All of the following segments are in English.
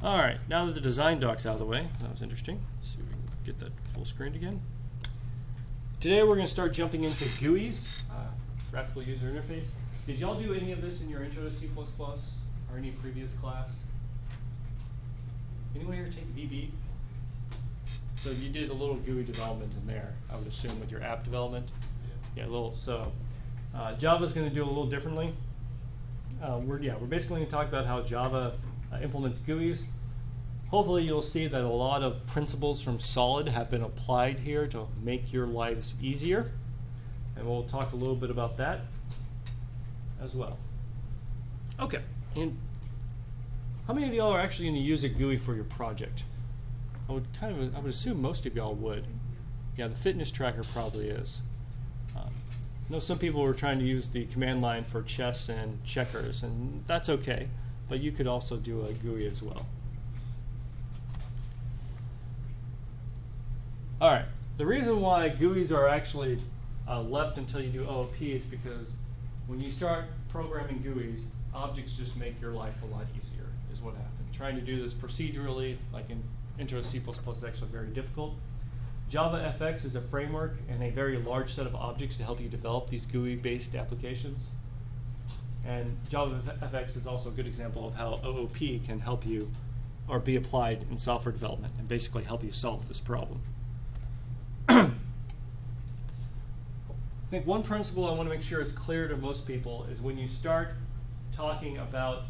All right, now that the design doc's out of the way, that was interesting. Let's see if we can get that full screen again. Today we're going to start jumping into GUIs, graphical user interface. Did y'all do any of this in your intro to C++ or any previous class? Anyone here take VB? So you did a little GUI development in there, I would assume, with your app development. Yeah, a little. So Java's going to do a little differently. We're basically going to talk about how Java implements GUIs. Hopefully you'll see that a lot of principles from Solid have been applied here to make your lives easier. And we'll talk a little bit about that as well. Okay, and how many of y'all are actually going to use a GUI for your project? I would assume most of y'all would. Yeah, the fitness tracker probably is. I know some people were trying to use the command line for chess and checkers, and that's okay, but you could also do a GUI as well. All right, the reason why GUIs are actually left until you do OOP is because when you start programming GUIs, objects just make your life a lot easier, is what happens. Trying to do this procedurally, like in Intro to C++, is actually very difficult. Java FX is a framework and a very large set of objects to help you develop these GUI-based applications. And Java FX is also a good example of how OOP can help you or be applied in software development and basically help you solve this problem. I think one principle I want to make sure is clear to most people is when you start talking about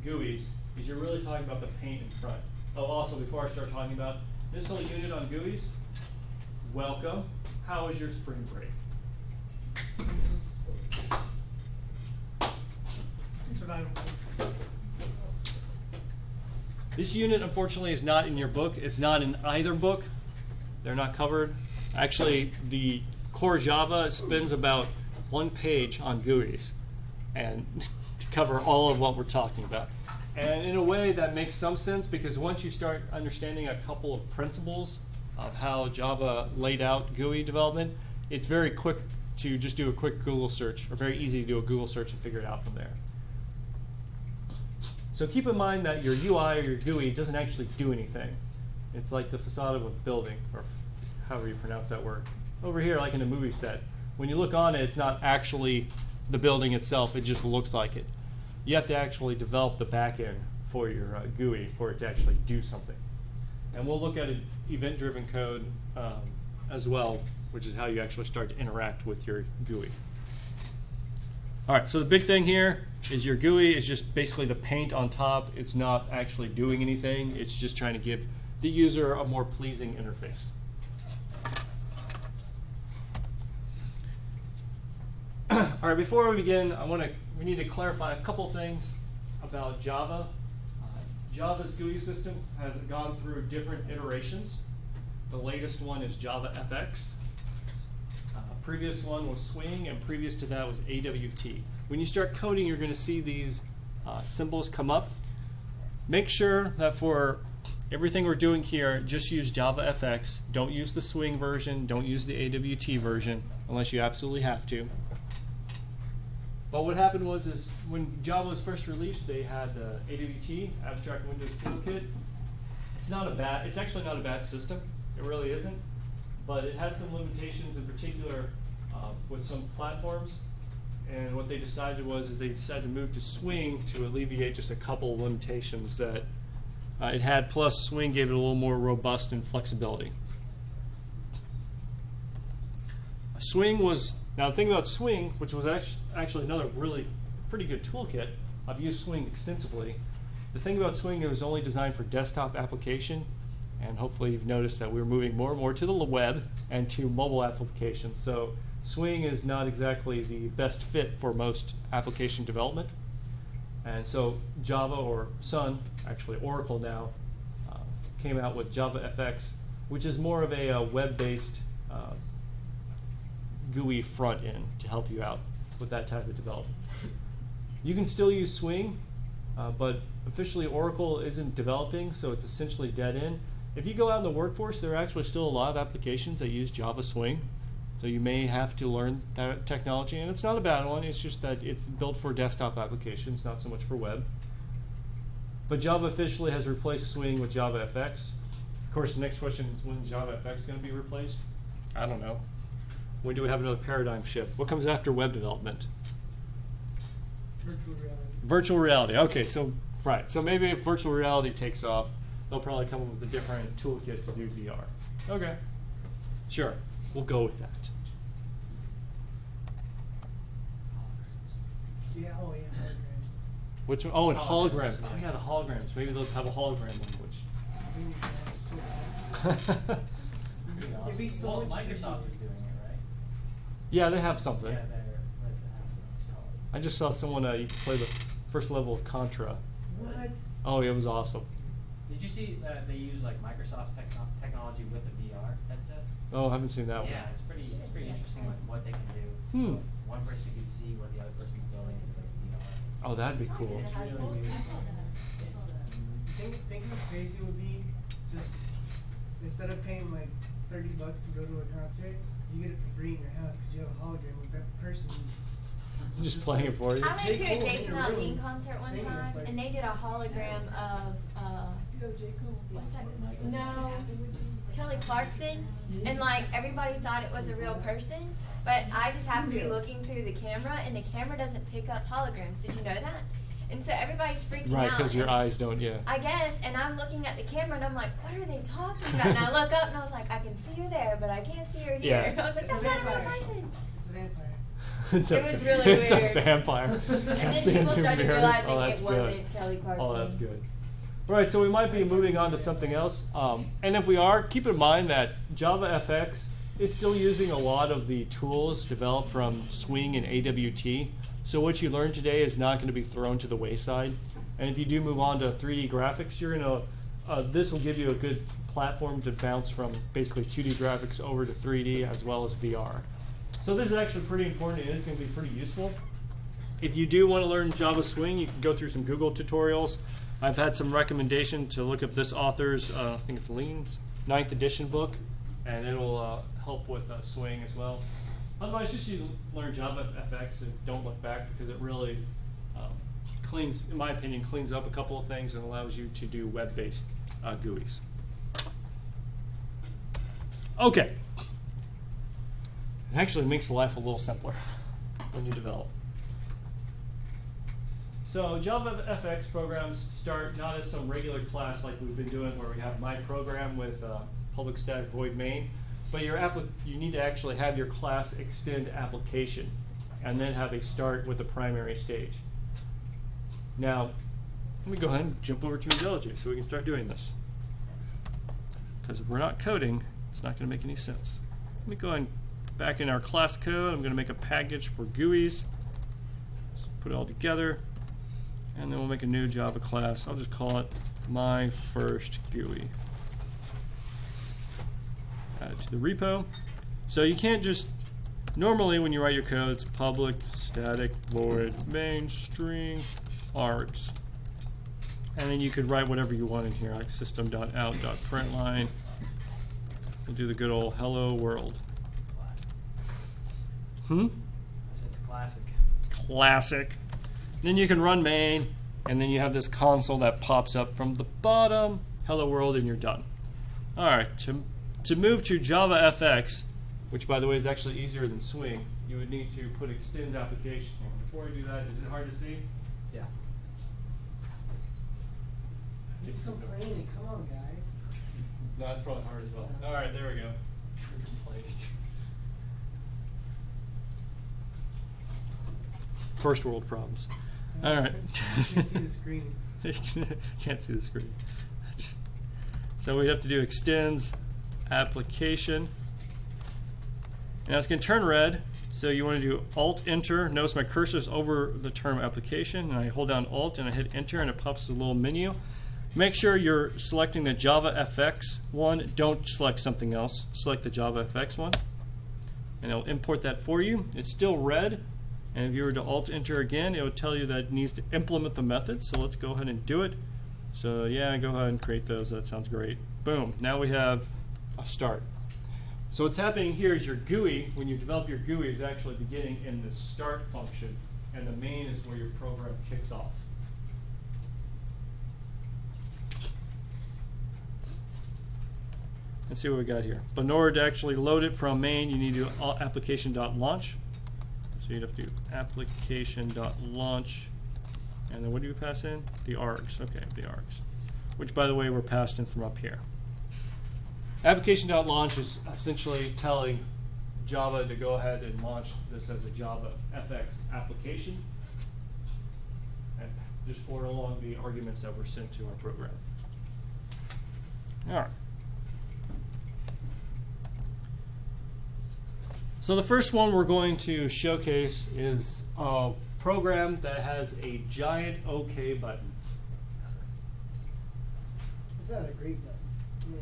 GUIs, is you're really talking about the paint in front. Oh, also, before I start talking about this whole unit on GUIs, welcome. How was your spring break? Survival. This unit, unfortunately, is not in your book. It's not in either book. They're not covered. Actually, the core Java spends about 1 page on GUIs and to cover all of what we're talking about. And in a way, that makes some sense because once you start understanding a couple of principles of how Java laid out GUI development, it's very quick to just do a quick Google search, or very easy to do a Google search and figure it out from there. So keep in mind that your UI or your GUI doesn't actually do anything. It's like the facade of a building, or however you pronounce that word. Over here, like in a movie set, when you look on it, it's not actually the building itself, it just looks like it. You have to actually develop the back end for your GUI for it to actually do something. And we'll look at event-driven code as well, which is how you actually start to interact with your GUI. All right, so the big thing here is your GUI is just basically the paint on top. It's not actually doing anything. It's just trying to give the user a more pleasing interface. All right, before we begin, we need to clarify a couple things about Java. Java's GUI system has gone through different iterations. The latest one is Java FX. Previous one was Swing, and previous to that was AWT. When you start coding, you're going to see these symbols come up. Make sure that for everything we're doing here, just use Java FX. Don't use the Swing version. Don't use the AWT version unless you absolutely have to. But what happened was when Java was first released, they had AWT, Abstract Windows Toolkit. It's actually not a bad system. It really isn't. But it had some limitations, in particular with some platforms. And what they decided they decided to move to Swing to alleviate just a couple of limitations that it had. Plus, Swing gave it a little more robust and flexibility. Now the thing about Swing, which was actually another really pretty good toolkit, I've used Swing extensively. The thing about Swing, it was only designed for desktop application, and hopefully you've noticed that we're moving more and more to the web and to mobile applications. So Swing is not exactly the best fit for most application development. And so Java, or Sun, actually Oracle now, came out with Java FX, which is more of a web-based GUI front end to help you out with that type of development. You can still use Swing, but officially Oracle isn't developing, so it's essentially dead end. If you go out in the workforce, there are actually still a lot of applications that use Java Swing, so you may have to learn that technology, and it's not a bad one. It's just that it's built for desktop applications, not so much for web. But Java officially has replaced Swing with Java FX. Of course, the next question is, when is Java FX going to be replaced? I don't know. When do we have another paradigm shift? What comes after web development? Virtual reality. Virtual reality. Okay, so right. So maybe if virtual reality takes off, they'll probably come up with a different toolkit to do VR. Okay. Sure. We'll go with that. Yeah, oh yeah, holograms. Which one? Oh, and holograms. Oh yeah, the holograms. Maybe they'll have a hologram language. It'd be so Well, much Microsoft is doing it, right? Yeah, they have something. Yeah, they're, what is it called? I just saw someone you could play the first level of Contra. What? Oh, it was awesome. Did you see that they use like Microsoft's technology with a VR headset? Oh, I haven't seen that Yeah, one. it's pretty interesting like what they can do. Hmm. So one person could see what the other person's building with VR. Oh, that'd be cool. It's really weird. Think how crazy it would be just instead of paying like $30 to go to a concert, you get it for free in your house because you have a hologram with that person. Just playing it for you. I went to a J. Cole Jason in your Aldean room concert one singing, time, it's like- and they did a hologram of Yo, J. Cole. what's that? No, Kelly Clarkson, and like everybody thought it was a real person, but I just happened to be looking through the camera, and the camera doesn't pick up holograms. Did you know that? And so everybody's freaking Right, out. because your and eyes don't. Yeah. I guess, and I'm looking at the camera, and I'm like, what are they talking about? And I look up, and I was like, I can see her there, but I can't see her here. Yeah. I was like, It's a that's not a real vampire. person. It's a vampire. It was really It's a weird. vampire. And then Can't see people into started mirrors. realizing Oh, that's it good. wasn't Kelly Clarkson. Oh, that's good. All right, so we might be moving on to something else. And if we are, keep in mind that Java FX is still using a lot of the tools developed from Swing and AWT. So what you learned today is not going to be thrown to the wayside. And if you do move on to 3D graphics, you're going to, this will give you a good platform to bounce from basically 2D graphics over to 3D as well as VR. So this is actually pretty important, and it's going to be pretty useful. If you do want to learn Java Swing, you can go through some Google tutorials. I've had some recommendation to look up this author's, I think it's Lean's 9th edition book, and it'll help with Swing as well. Otherwise, just you learn Java FX and don't look back, because it really cleans, in my opinion, cleans up a couple of things and allows you to do web-based GUIs. Okay. It actually makes life a little simpler when you develop. So Java FX programs start not as some regular class like we've been doing where we have my program with public static void main, but you need to actually have your class extend application and then have a start with the primary stage. Now, let me go ahead and jump over to IntelliJ so we can start doing this. Because if we're not coding, it's not going to make any sense. Let me go ahead and back in our class code. I'm going to make a package for GUIs. Put it all together. And then we'll make a new Java class. I'll just call it my first GUI. Add it to the repo. So you can't just, normally when you write your code, it's public static void main string args. And then you could write whatever you want in here, like system.out.println. We'll do the good old hello world. This is classic. Classic. Then you can run main, and then you have this console that pops up from the bottom, hello world, and you're done. All right, to move to Java FX, which by the way is actually easier than Swing, you would need to put extend application here. Before I do that, is it hard to see? Yeah. You're complaining. Come on, guy. No, that's probably hard as well. All right, there we go. You're complaining. First world problems. All right. You can't see the screen. Can't see the screen. So we have to do extends application. Now it's going to turn red. So you want to do Alt Enter. Notice my cursor is over the term application, and I hold down Alt and I hit Enter, and it pops a little menu. Make sure you're selecting the Java FX one. Don't select something else. Select the Java FX one, and it'll import that for you. It's still red. And if you were to Alt-Enter again, it would tell you that it needs to implement the method. So let's go ahead and do it. So yeah, go ahead and create those. That sounds great. Boom. Now we have a start. So what's happening here is your GUI, when you develop your GUI, is actually beginning in the start function. And the main is where your program kicks off. Let's see what we got here. But in order to actually load it from main, you need to do application.launch. So you'd have to do application.launch. And then what do you pass in? The args. Okay, the args. Which, by the way, were passed in from up here. Application.launch is essentially telling Java to go ahead and launch this as a Java FX application. And just forward along the arguments that were sent to our program. All right. So the first one we're going to showcase is a program that has a giant OK button. It's not a great button. Yeah,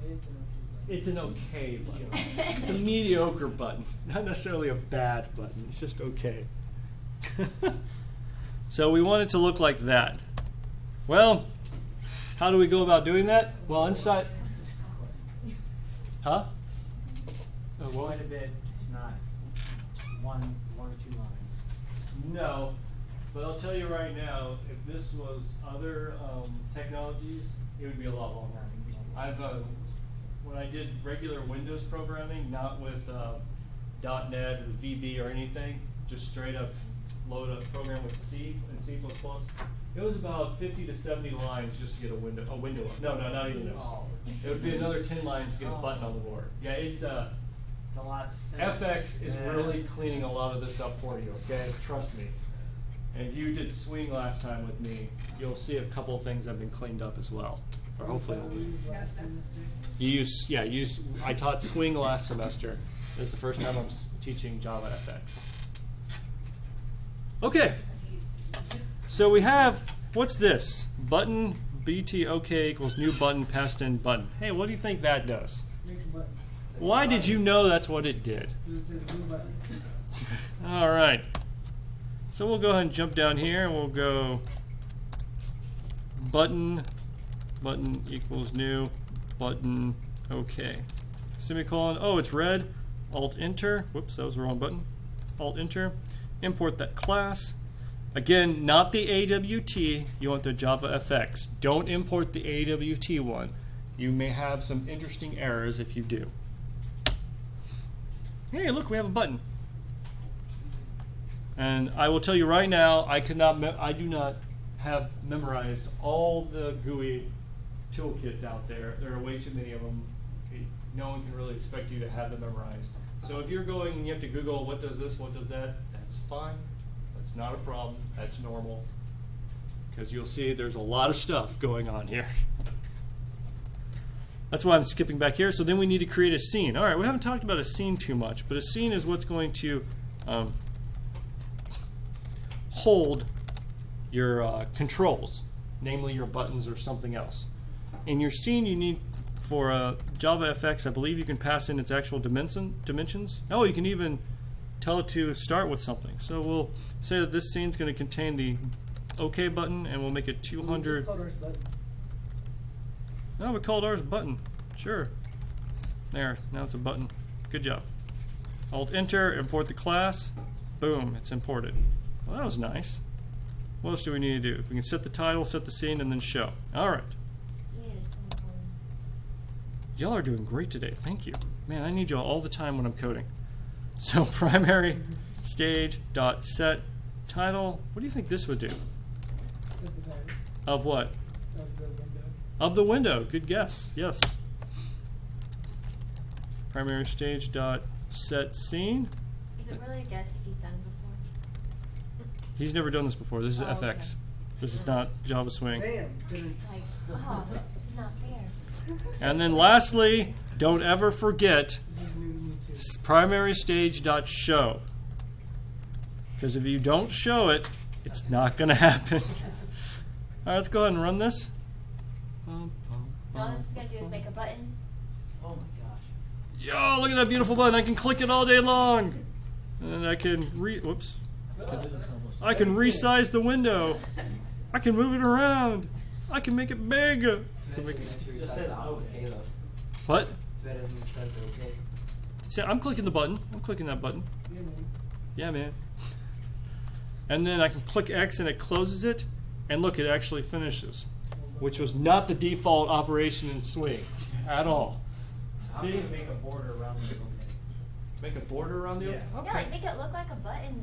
it's an okay button. It's an OK button. It's a mediocre button, not necessarily a bad button. It's just OK. So we want it to look like that. Well, how do we go about doing that? Well, inside. Huh? Oh, what? Quite a bit. It's not one or two lines. No, but I'll tell you right now, if this was other technologies, it would be a lot longer. I've when I did regular Windows programming, not with .NET or VB or anything, just straight up load a program with C and C++. It was about 50 to 70 lines just to get a window. No, not even those. Oh. It would be another 10 lines to get a button on the board. Yeah, it's a lot. FX is really cleaning a lot of this up for you, okay? Trust me. And if you did swing last time with me, you'll see a couple of things that have been cleaned up as well. Or hopefully. I taught swing last semester. This is the first time I'm teaching Java FX. Okay. So we have, what's this? Button BTOK equals new button passed in button. Hey, what do you think that does? Makes a button. Why did you know that's what it did? It says new button. All right. So we'll go ahead and jump down here and we'll go button equals new button OK. Semicolon. Oh, it's red. Alt Enter. Whoops, that was the wrong button. Alt Enter. Import that class. Again, not the AWT. You want the Java FX. Don't import the AWT one. You may have some interesting errors if you do. Hey, look, we have a button. And I will tell you right now, I do not have memorized all the GUI toolkits out there. There are way too many of them. No one can really expect you to have them memorized. So if you're going and you have to Google what does this, what does that, that's fine. That's not a problem. That's normal. Because you'll see there's a lot of stuff going on here. That's why I'm skipping back here. So then we need to create a scene. All right, we haven't talked about a scene too much, but a scene is what's going to hold your controls, namely your buttons or something else. In your scene, you need, for Java FX, I believe you can pass in its actual dimensions. Oh, you can even tell it to start with something. So we'll say that this scene is going to contain the OK button, and we'll make it 200. No, we called ours button. Sure. There, now it's a button. Good job. Alt Enter, import the class. Boom, it's imported. Well, that was nice. What else do we need to do? We can set the title, set the scene, and then show. All right. Y'all are doing great today. Thank you. Man, I need y'all all the time when I'm coding. So primary stage dot set title. What do you think this would do? Set the title Of what? of the window. Of the window. Good guess. Yes. Primary stage dot set scene. Is it really a guess if he's done it before? He's never done this before. This is Oh, FX. okay. This is not Java Swing. Bam! Didn't. Like, oh, this is not fair. And then lastly, don't ever forget This is new to me too. primary stage dot show. Because if you don't show it, it's not going to happen. All right, let's go ahead and run this. All this is going to do is make a button. Oh my gosh. Yo, look at that beautiful button. I can click it all day long. And I can I can resize the window. I can move it around. I can make it big. Just says OK though. What? That doesn't start the OK. See, I'm clicking the button. I'm clicking that button. Yeah, man. Yeah, man. And then I can click X and it closes it. And look, it actually finishes. Which was not the default operation in Swing at all. I'm See? gonna make a border around the okay. Make a border around the Yeah. okay. Yeah, like make it look like a button.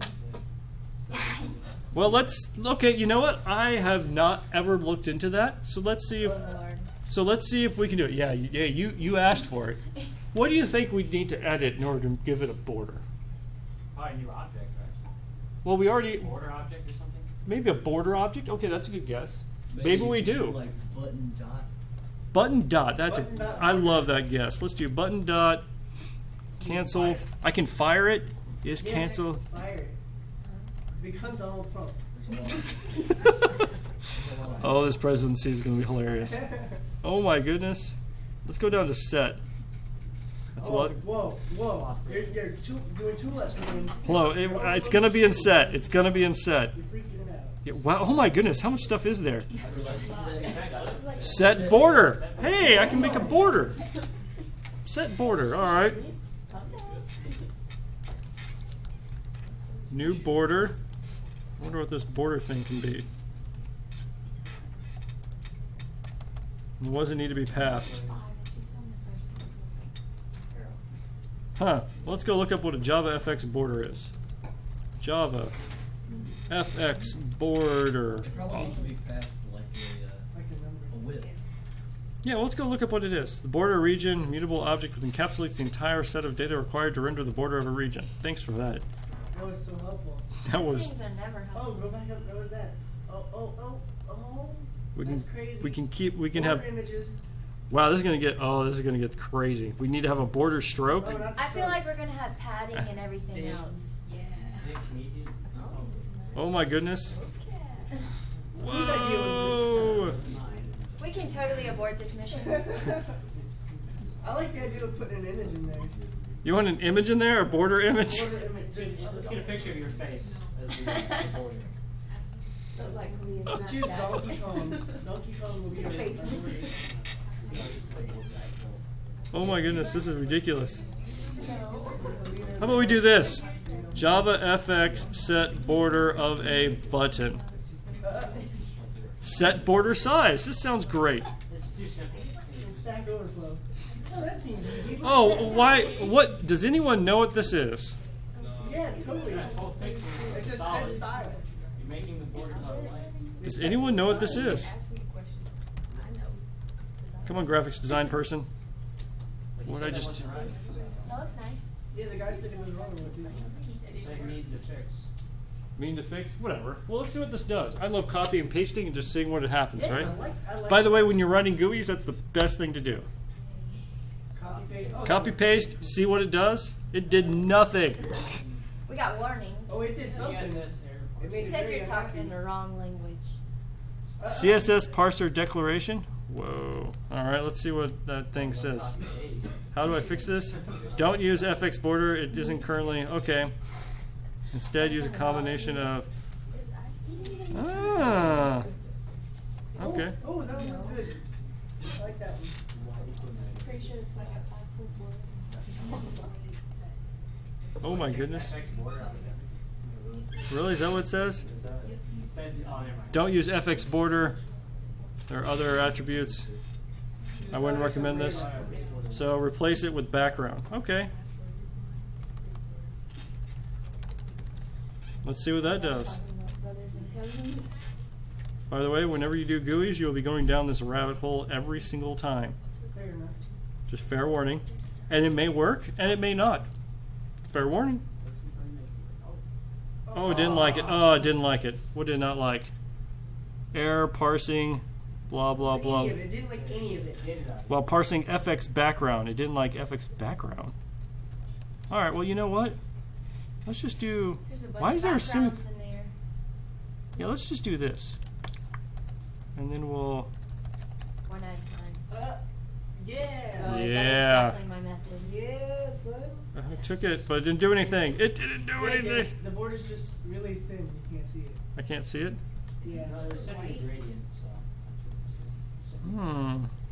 Well, okay, you know what? I have not ever looked into that. So let's see if we can do it. Yeah, you asked for it. What do you think we need to edit in order to give it a border? Probably a new object, right? Well, we already Border object or something? maybe a border object. Okay, that's a good guess. Maybe we do. Like button dot. Button dot. That's Button dot. I love that guess. Let's do button dot. Cancel. I can fire it. Is Yeah, cancel. Fire it. Become Donald Trump. Oh, this presidency is going to be hilarious. Oh my goodness. Let's go down to set. That's a lot. Whoa. You're doing too much, man. Hello. It's going to be in set. It's going to be in set. You're freaking out. Yeah, wow. Oh my goodness. How much stuff is there? Set border. Hey, I can make a border. Set border. All right. New border. I wonder what this border thing can be. What does it need to be passed? Huh. Let's go look up what a Java FX border is. Java FX border. It probably needs to be past like Like a number. a width. Yeah, well, let's go look up what it is. The border region, mutable object which encapsulates the entire set of data required to render the border of a region. Thanks for that. That was so helpful. That These was. things are never Oh, helpful. go back up. What was that? Oh. We can. That's crazy. We can Border have. images. Wow, this is gonna get. Oh, this is gonna get crazy. We need to have a border stroke. Oh, not the I feel stroke. like we're gonna have padding and everything else. Is it Canadian? Oh my goodness. Whose idea Whoa. was We can totally abort this mission. this? I like the idea of putting an image in there. You want an image in there, a border image? Border image. Let's get a picture of your face as the border. Let's use Donkey Kong. Donkey Kong will be our border. Oh my goodness, this is ridiculous. How about we do this? Java FX set border of a button. Set border size. This sounds great. It's too simple. Stack Overflow. Oh, that seems easy. Oh, why? What? Does anyone know what this is? Yeah, totally. That whole fix It's is just solid. set style. You're making the border color light. Does anyone know what this is? Come on, graphics design person. But you What said I that just- wasn't right. That looks nice. Yeah, the guy said it was wrong with it. You said it needs a fix. Mean to fix? Whatever. Well, let's see what this does. I love copy and pasting and just seeing what it happens, Yeah, right? I like By the way, when you're writing GUIs, that's the best thing to do. copy paste. Oh, Copy paste, see what it does? It did nothing. We got warnings. Oh, it did something. CSS error. It made He it said very you're talking unhappy. in the wrong language. CSS parser declaration? Whoa. Alright, let's see what that thing says. Copy paste. How do I fix this? Don't use FX border, it isn't currently. Okay. Instead, use a combination of. Ah. Okay. Oh, that was good. I like that one. Pretty sure it's like a 5.4. Oh my goodness. FX border of it. Really? Is that what it says? It says, oh, never mind. Don't use FX border. There are other attributes. I wouldn't recommend this. So replace it with background. Okay. Let's see what that does. By the way, whenever you do GUIs, you'll be going down this rabbit hole every single time. Fair enough. Just fair warning. And it may work, and it may not. Fair warning. Oh, it didn't like it. Oh, I didn't like it. What did it not like? Error, parsing, blah, blah, blah. Any of it. Didn't like any of it. Get it up. While parsing FX background. It didn't like FX background. All right, well, you know what? Let's just do... There's a bunch Why of is there a sim... backgrounds in there. Yeah, let's just do this. And then we'll... One at a time. Yeah. Oh, Yeah. That is definitely my method. Yeah, son. I took it, but it didn't do anything. It didn't do Yeah, anything. the border's just really thin. You can't see it. I can't see it. Yeah. No, there's simply a gradient, so.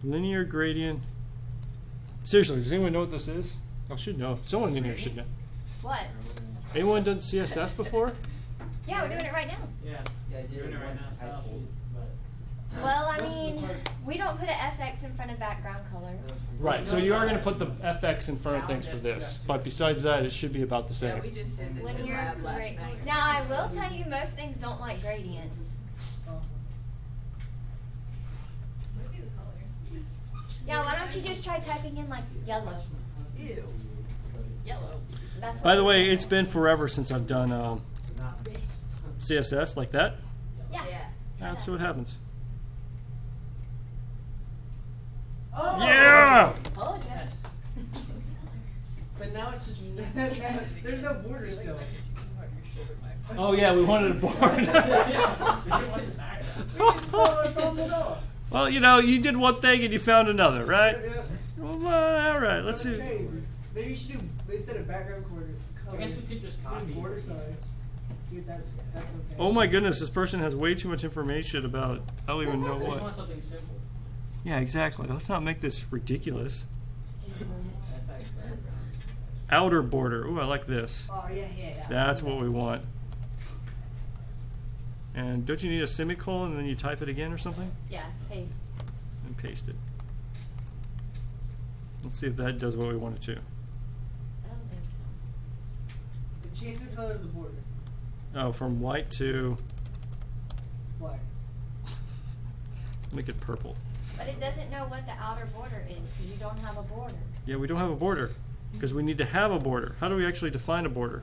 Linear gradient. Seriously, does anyone know what this is? I should know. Someone in here should know. What? Anyone done CSS before? Yeah, we're doing it right now. Yeah. Yeah, I did Doing it it right once now. in high It's school. but Well, I mean, we We don't put an FX in front of background color. Right, so you are going to put the FX in front of things for this, but besides that, it should be about the Yeah, same. we just did this in Linear lab last grade. night. Now I will tell you, most things don't like gradients. Yeah, why don't you just try typing in like yellow? Ew. Yellow. That's what By the way, it's been forever since I've done CSS like that. yeah. Let's see what happens. Oh! Yeah! Oh yeah. Yes. But now it's just there's no border still. Oh yeah, we wanted a board. Well, you know, you did one thing and you found another, right? Yeah. Well, all right, let's That's see. crazy. Maybe you should do instead of background color. I guess we could just do copy. border color. See if that's okay. Oh my goodness, this person has way too much information about, I don't even know I just want what. something simple. Yeah, exactly. Let's not make this ridiculous. FX background. Outer border. Ooh, I like this. Oh yeah. That's what we want. And don't you need a semicolon and then you type it again or something? Yeah, paste. And paste it. Let's see if that does what we want it to. I don't think so. Change the color of the border. Oh, from white to, It's black. make it purple. But it doesn't know what the outer border is because you don't have a border. Yeah, we don't have a border because we need to have a border. How do we actually define a border?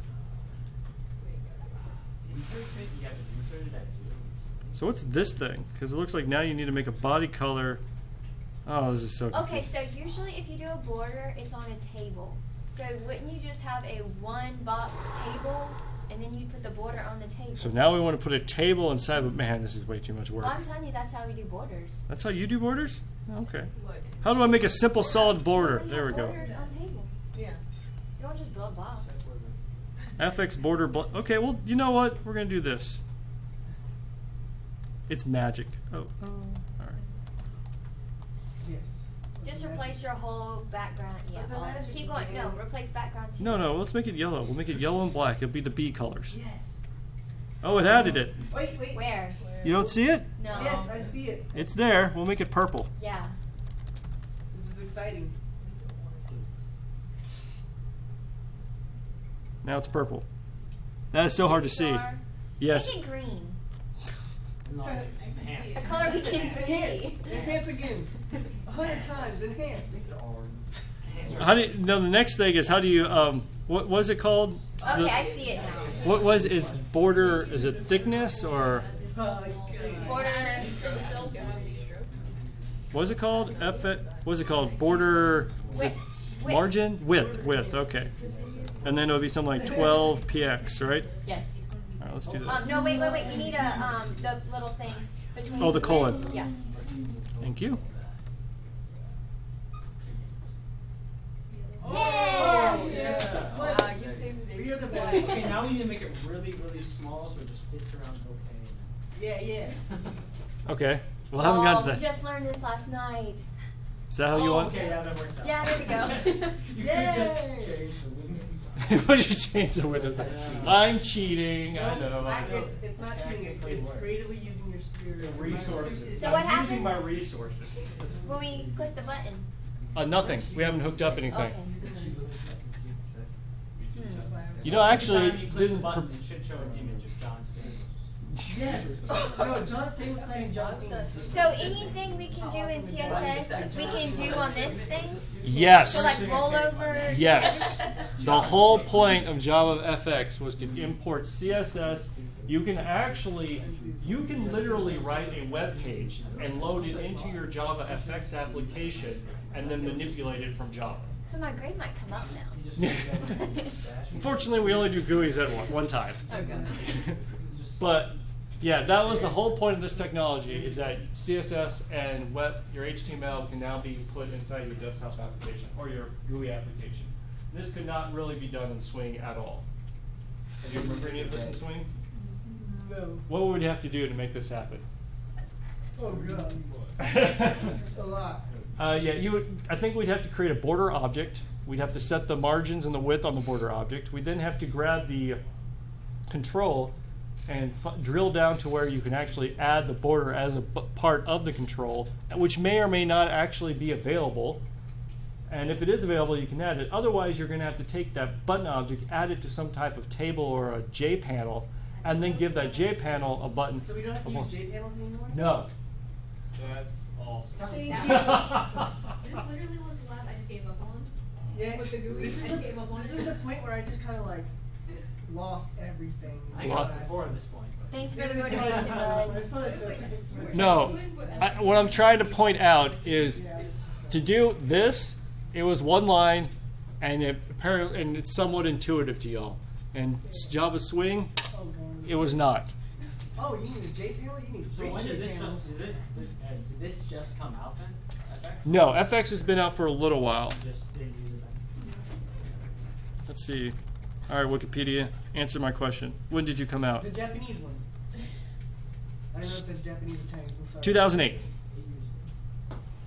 Insert it, you have to insert it at zeros. So what's this thing? Because it looks like now you need to make a body color. Oh, this is so Okay, confusing. so usually if you do a border, it's on a table. So wouldn't you just have a one box table and then you'd put the border on the table? So now we want to put a table inside, but man, this is way too much work. Well, I'm telling you, that's how we do borders. That's how you do borders? Okay. What? How do I make a simple solid border? We There we have go. Borders on tables. Yeah. You don't just build blocks. FX border. Okay, well, you know what? We're going to do this. It's magic. Oh. All right. Yes. Just replace your whole background. Yeah, But the all of it. magic Keep going. No, again. replace background too. No, let's make it yellow. We'll make it yellow and black. It'll be the B colors. Yes. Oh, it added it. Wait. Where? You don't see it? No. Yes, I see it. It's there. We'll make it purple. Yeah. This is exciting. Now it's purple. That is so hard to see. Sure. Yes. Make it green. Enlarge, A enhance. color we can Enhance. see. Enhance again. 100 times. Enhance. Enhance. How do you, no, the next thing is how do you what was it called? Okay, The- I see it now. What was is border? Is it thickness or Border. what was it called? What was it called? Border was it Width. margin width. Okay, and then it would be something like 12 px, right? Yes. All right, let's do that. No, wait. You need a the little things between. Oh, the colon. Yeah. Thank you. Yeah. Yeah. Wow, you saved the We are the What? best. Okay, now we need to make it really, really small so it just fits around okay. Yeah. Okay. Well, I haven't gotten we to that. just learned this last night. Is that how you want? Okay, yeah, that works out. Yeah, there we go. You Yay! could just change the window. Would you change the windows? I'm cheating. I know. It's not cheating. It's creatively using your Resources. So what I'm using my happens? resources. When we click the button. Nothing. We haven't hooked up anything. Okay. You know, actually, Every time you click the didn't. button, it should show an image of John Stamos. Yes. No, John Stamos playing John Cena. So anything we can do in CSS, we can do on this thing. Yes. So like rollovers. Yes. The whole point of Java FX was to import CSS. You can literally write a web page and load it into your Java FX application and then manipulate it from Java. So my grade might come up now. Unfortunately, we only do GUIs at one time. Okay. But yeah, that was the whole point of this technology, is that CSS and your HTML can now be put inside your desktop application or your GUI application. This could not really be done in Swing at all. Do you remember any of this in Swing? No. What would we have to do to make this happen? Oh god. A lot. Yeah, I think we'd have to create a border object. We'd have to set the margins and the width on the border object. We'd then have to grab the control and drill down to where you can actually add the border as a part of the control, which may or may not actually be available. And if it is available, you can add it. Otherwise, you're going to have to take that button object, add it to some type of table or a J panel, and then give that J panel a button. So we don't have to use J panels anymore? No. That's awesome. Thank you. This literally was the lab I just gave up on. Yeah, With the GUI, this I is just the, gave up on this it. is the point where I just kind of like lost everything. I in got class. it before this point. But Thanks for Yeah, the this is motivation, bud. It's fun, it's like- No. What I'm trying to point out is Yeah, to do this, it was one line, and it's somewhat intuitive to y'all. And Java Swing, oh, God. it was not. Oh, you need a J panel? You need So three when J did this panels. did this just come out then? FX? No, FX has been out for a little while. You just didn't use it then? Let's see. All right, Wikipedia, answer my question. When did you come out? The Japanese one. I don't know if that's Japanese or Chinese. I'm sorry. 2008. 8 years.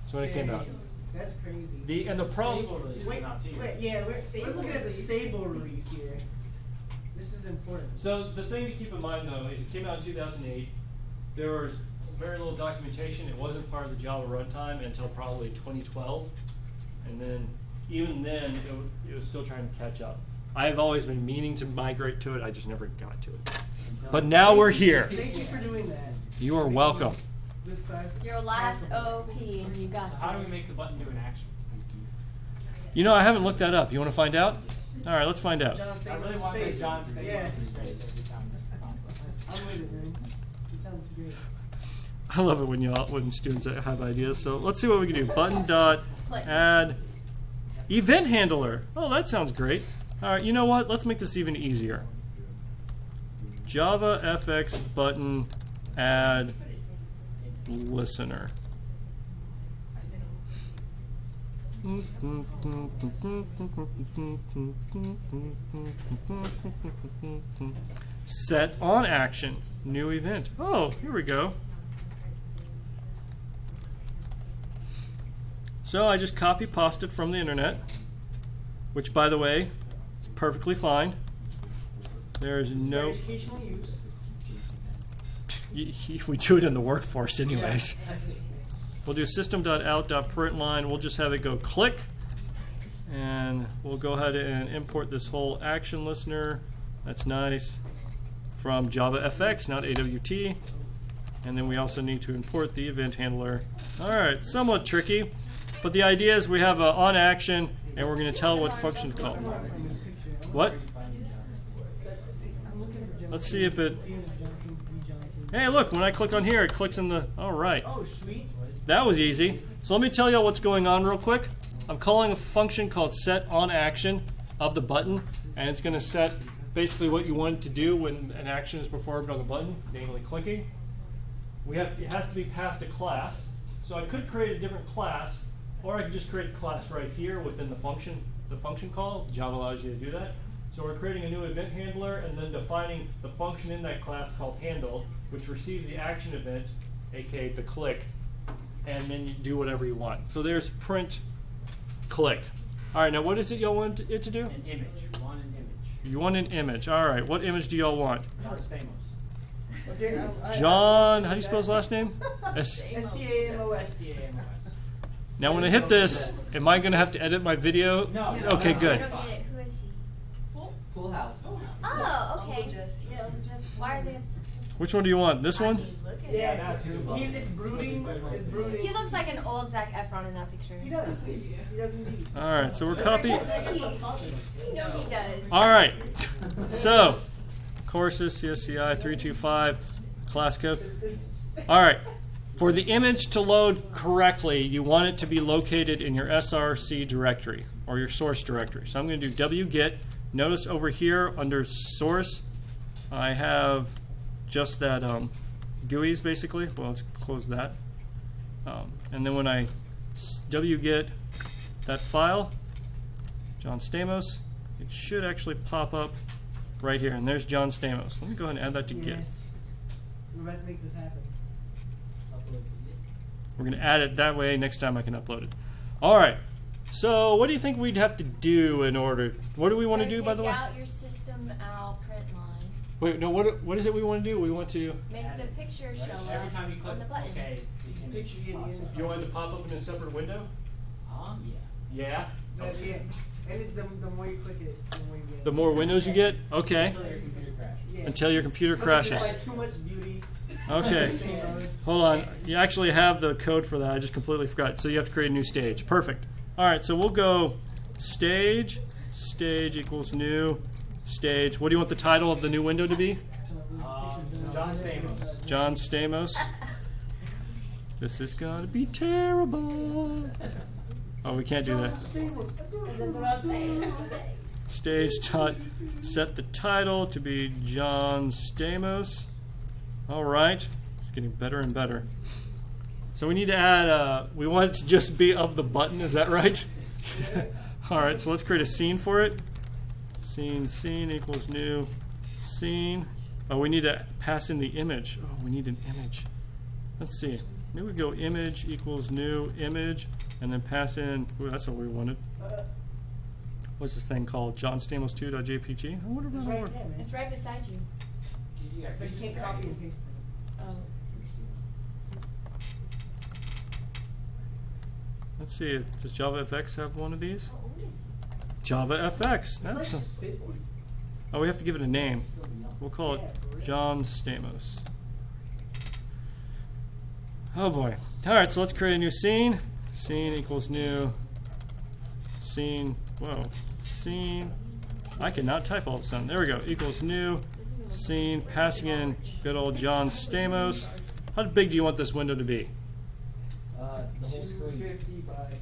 That's when it came out. That's crazy. The problem. Stable release Wait, came out 2 years. wait, yeah, we're Stable looking at the release. stable release here. This is important. So the thing to keep in mind though is it came out in 2008. There was very little documentation. It wasn't part of the Java runtime until probably 2012, and then even then it was still trying to catch up. I have always been meaning to migrate to it. I just never got to it. But now we're here. Thank you for doing that. You are welcome. This class. Your last OP, and you got So how do we make the button do an action? You know, I haven't looked that up. You want to find out? All right, let's find out. John I really Stamos' want face. to John Stamos' Yeah, face every time this conflict. I'm with it, man. It sounds great. I love it when students have ideas. So let's see what we can do. Button dot add event handler. Oh, that sounds great. All right, you know what? Let's make this even easier. Java FX button add listener. Set on action. New event. Oh, here we go. So I just copy pasted from the internet, which by the way is perfectly fine. There's This is for no educational use. we do it in the workforce anyways. We'll do system.out.println. We'll just have it go click, and we'll go ahead and import this whole action listener. That's nice. From Java FX, not AWT. And then we also need to import the event handler. All right, somewhat tricky, but the idea is we have a on action, and we're going to tell what function to call. From this picture. What? I'm looking for John Let's see if it. Seeing if John seems to be Johnson. Hey, look! When I click on here, it clicks in the. All right. Oh, sweet. That was easy. So let me tell you what's going on real quick. I'm calling a function called set on action of the button, and it's going to set basically what you want it to do when an action is performed on the button, namely clicking. It has to be passed a class. So I could create a different class, or I could just create a class right here within the function call. Java allows you to do that. So we're creating a new event handler and then defining the function in that class called handle, which receives the action event, aka the click, and then you do whatever you want. So there's print click. All right, now what is it y'all want it to do? An image. We want an image. You want an image. All right, what image do y'all want? John Stamos. Okay, John, how do you spell his last name? STAMOS. STAMOS. Now when I hit this, am I going to have to edit my video? No. Okay, I good. don't get it. Who is he? Full House. Oh, okay. Jesse. Yeah, just. Why are they upset? Which one do you want? This one? Yeah, that too. It's brooding. It's brooding. He looks like an old Zac Efron in that picture. He does. He does indeed. All right, so we're copying. You know he does. All right, so courses, csci 325, class code. All right, for the image to load correctly, you want it to be located in your src directory or your source directory. So I'm going to do wget. Notice over here under source, I have just that GUIs basically. Well, let's close that. And then when I wget that file, John Stamos, it should actually pop up right here. And there's John Stamos. Let me go ahead and add that to Git. Yes. We're about to make this happen. We're going to add it that way. Next time I can upload it. All right. So what do you think we'd have to do in order? What do we want to do, by the way? Take out your system out print line. Wait, no. What is it we want to do? We want to. Make the picture show Every up time you click on the button. OK, the image Picture you pops in. up. You want it to pop up in a separate window? Yeah. Yeah. But yeah, and the more you click it, the more you get. The more windows you get, okay. Until your computer crashes. Yeah. Until your computer Because it's crashes. like too much beauty. Okay. Stamos. Hold on. You actually have the code for that. I just completely forgot. So you have to create a new stage. Perfect. All right. So we'll go stage. Stage equals new stage. What do you want the title of the new window to be? John Stamos. John Stamos. This is gonna be terrible. Oh, we can't do that. Stage dot set the title to be John Stamos. All right, it's getting better and better. So we need to add. We want it to just be of the button. Is that right? All right. So let's create a scene for it. Scene equals new scene. Oh, we need to pass in the image. Oh, we need an image. Let's see. Maybe we go image equals new image, and then pass in. Ooh, that's what we wanted. What's this thing called? JohnStamos2.jpg. I wonder if It's that'll right work. there, man. It's right beside you. But you can't copy and paste it. Oh. Let's see. Does JavaFX have one of these? Oh, what is it? JavaFX. It's That's like a, fit one. oh, we have to give it a name. We'll call it John Stamos. Oh boy. All right. So let's create a new scene. Scene equals new scene. Whoa. Scene. I cannot type all of a sudden. There we go. Equals new scene. Passing in good old John Stamos. How big do you want this window to be? The whole screen. 250 by 500.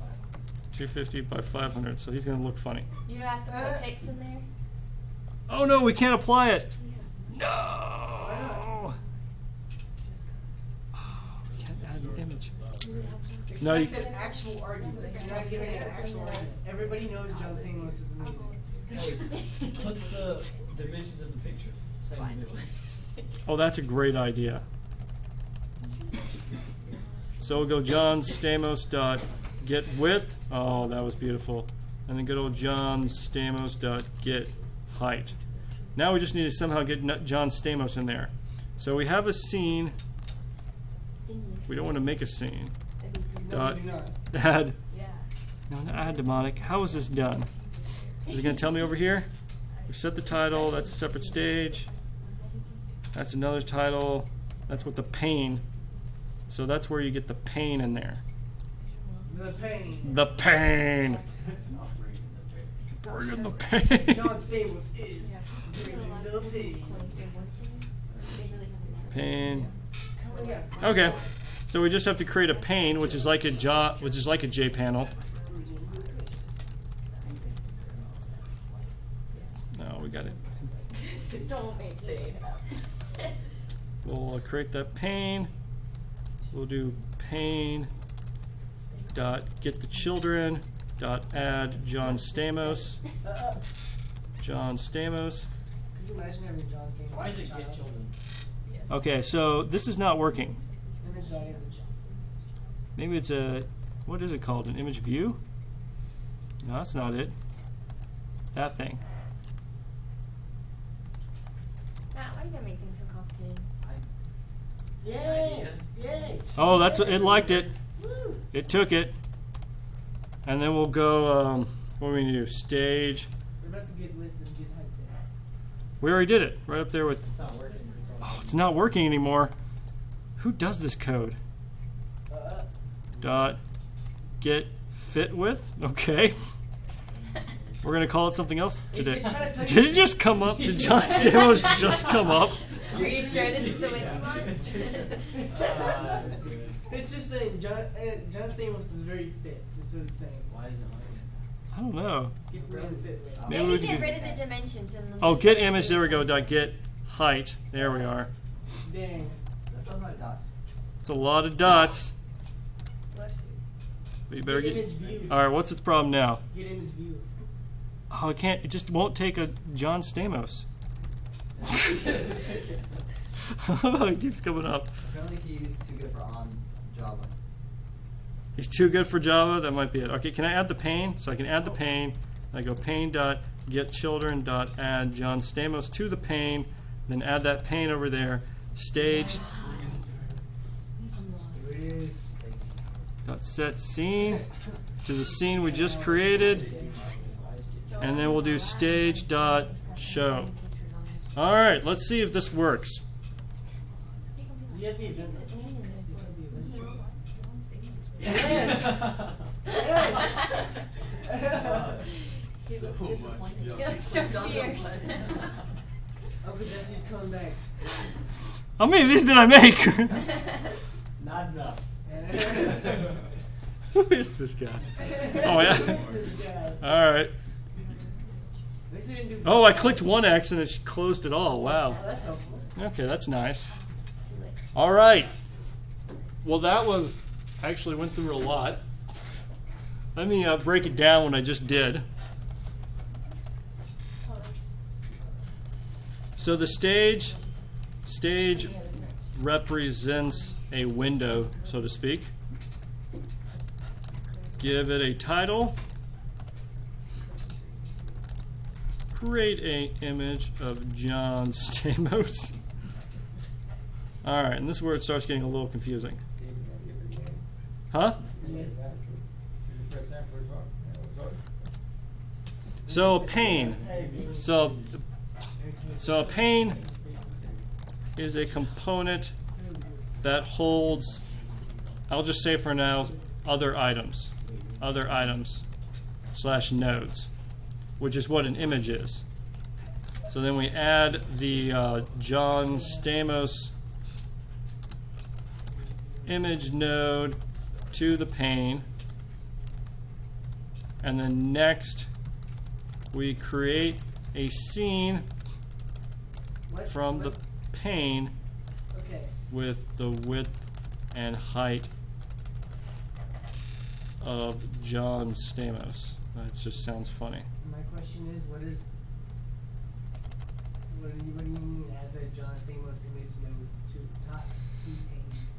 250 by 500. So he's going to look funny. You don't have to put pics in there? Oh no, we can't apply it. No. Oh, we can't add an image. No, you. Expect an actual argument. You're not giving an actual argument. Everybody knows John Stamos is amazing. Put the dimensions of the picture. Same dimension. Oh, that's a great idea. So we'll go John Stamos dot get width. Oh, that was beautiful. And then good old John Stamos dot get height. Now we just need to somehow get John Stamos in there. So we have a scene. We don't want to make a scene. Dot Do not. add. Yeah. No, not add demonic. How is this done? Is it going to tell me over here? We set the title. That's a separate stage. That's another title. That's what the pane. So that's where you get the pane in there. The pain. The pane. Bring in the pane. John Stamos is bringing the pain. Pane. Yeah. Okay. So we just have to create a pane, which is like a J panel. No, we got it. Don't make say it. We'll create that pane. We'll do pane dot get the children dot add John Stamos. John Stamos. Could you imagine having John Stamos? Why as is a it get child? children? Okay, so this is not working. Image dot image. Maybe it's a, what is it called? An image view? No, that's not it. That thing. Matt, why do you gotta make things so complicated? Yay! Yay! Oh, that's what, it liked it. Woo! It took it. And then we'll go, what do we need to do? Stage. We're about to get width and get height there. We already did it. Right up there with, It's not working. oh, it's not working anymore. Who does this code? Dot get fit with. Okay. We're gonna call it something else today. It's trying to tell Did you- it just come up? Did John Stamos just come up? Are you sure this is the way you want? It's just saying John Stamos is very fit. That's what it's saying. Why isn't it working? I don't know. Get really fit with. Maybe we Maybe could get do- rid of the dimensions and Oh, just get let it image. be. There we go. Dot get height. There we are. Dang. That sounds like dots. It's a lot of dots. What? But you better Get get. image view. All right. What's its problem now? Get image view. Oh, it can't. It just won't take a John Stamos. It keeps coming up. Apparently he's too good for on Java. He's too good for Java. That might be it. Okay, can I add the pane? So I can add the pane. I go pane dot get children dot add John Stamos to the pane, Then add that pane over there. Stage Here it is. dot set scene to the scene we just created, and then we'll do stage dot show. All right, let's see if this works. You have the event. Yes. Yes. He looks disappointed. You look so fierce. Uncle Jesse's coming back. How many of these did I make? Not enough. Who is this guy? Oh yeah. This guy. All right. At least we didn't do. Oh, I clicked one X and it closed it all. Wow. Oh, that's helpful. Okay, that's nice. All right. Well, that was actually went through a lot. Let me break it down what I just did. So the stage represents a window, so to speak. Give it a title. Create an image of John Stamos. All right, and this is where it starts getting a little confusing. Huh? Yeah. So a pane. So a pane is a component that holds, I'll just say for now, other items / nodes, which is what an image is. So then we add the John Stamos image node to the pane, and then next we create a scene from the pane Okay. with the width and height of John Stamos. That just sounds funny. My question is, what do you mean add the John Stamos image node to the top pane?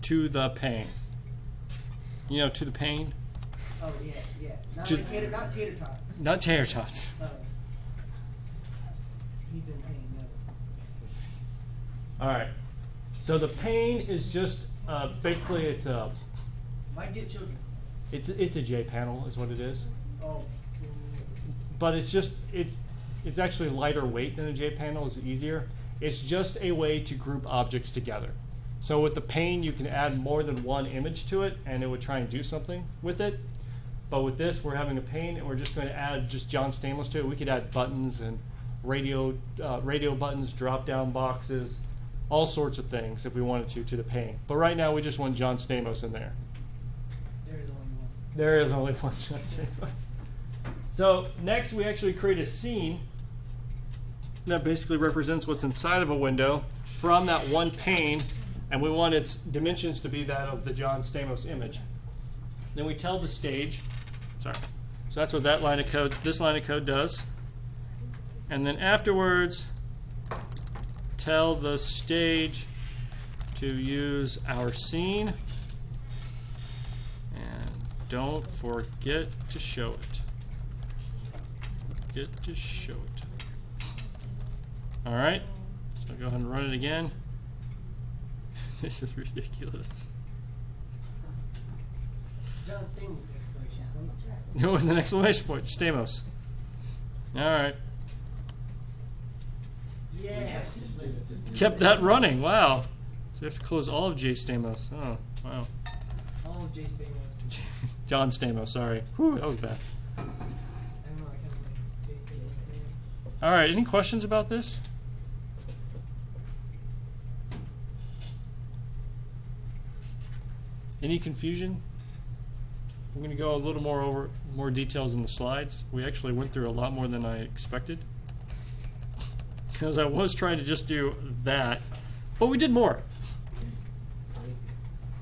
To the pane. You know, to the pane? Oh yeah. Not To- like tater, not tater tots. Not tater tots. Oh. He's in pain. No. All right. So the pane is just basically it's a it's a J panel is what it is. Oh. But it's actually lighter weight than a J panel. It's easier. It's just a way to group objects together. So with the pane, you can add more than one image to it, and it would try and do something with it. But with this, we're having a pane, and we're just going to add just John Stamos to it. We could add buttons and radio buttons, drop-down boxes, all sorts of things if we wanted to the pane. But right now, we just want John Stamos in there. There is only one. There is only one John Stamos. So next, we actually create a scene that basically represents what's inside of a window from that one pane, and we want its dimensions to be that of the John Stamos image. Then we tell the stage, so that's what that line of code, this line of code does. And then afterwards, tell the stage to use our scene, and don't forget to show it. All right, so go ahead and run it again. This is ridiculous. John Stamos exclamation point. No, with an exclamation point, Stamos. All right, Yes. kept that running. Wow. So we have to close all of J Stamos. Oh, wow. All of J Stamos. John Stamos. Sorry. Whew, that was bad. I don't know. I kind of like J Stamos. All right. Any questions about this? Any confusion? I'm going to go a little more details in the slides. We actually went through a lot more than I expected, because I was trying to just do that, but we did more.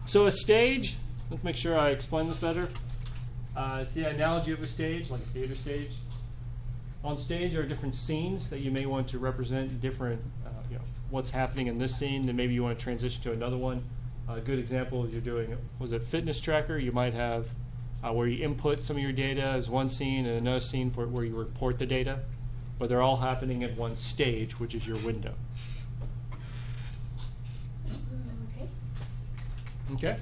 So a stage, let's make sure I explain this better. It's the analogy of a stage, like a theater stage. On stage are different scenes that you may want to represent different, what's happening in this scene, then maybe you want to transition to another one. A good example is you're doing, was it fitness tracker? You might have where you input some of your data as one scene and another scene for where you report the data, but they're all happening at one stage, which is your window. Okay.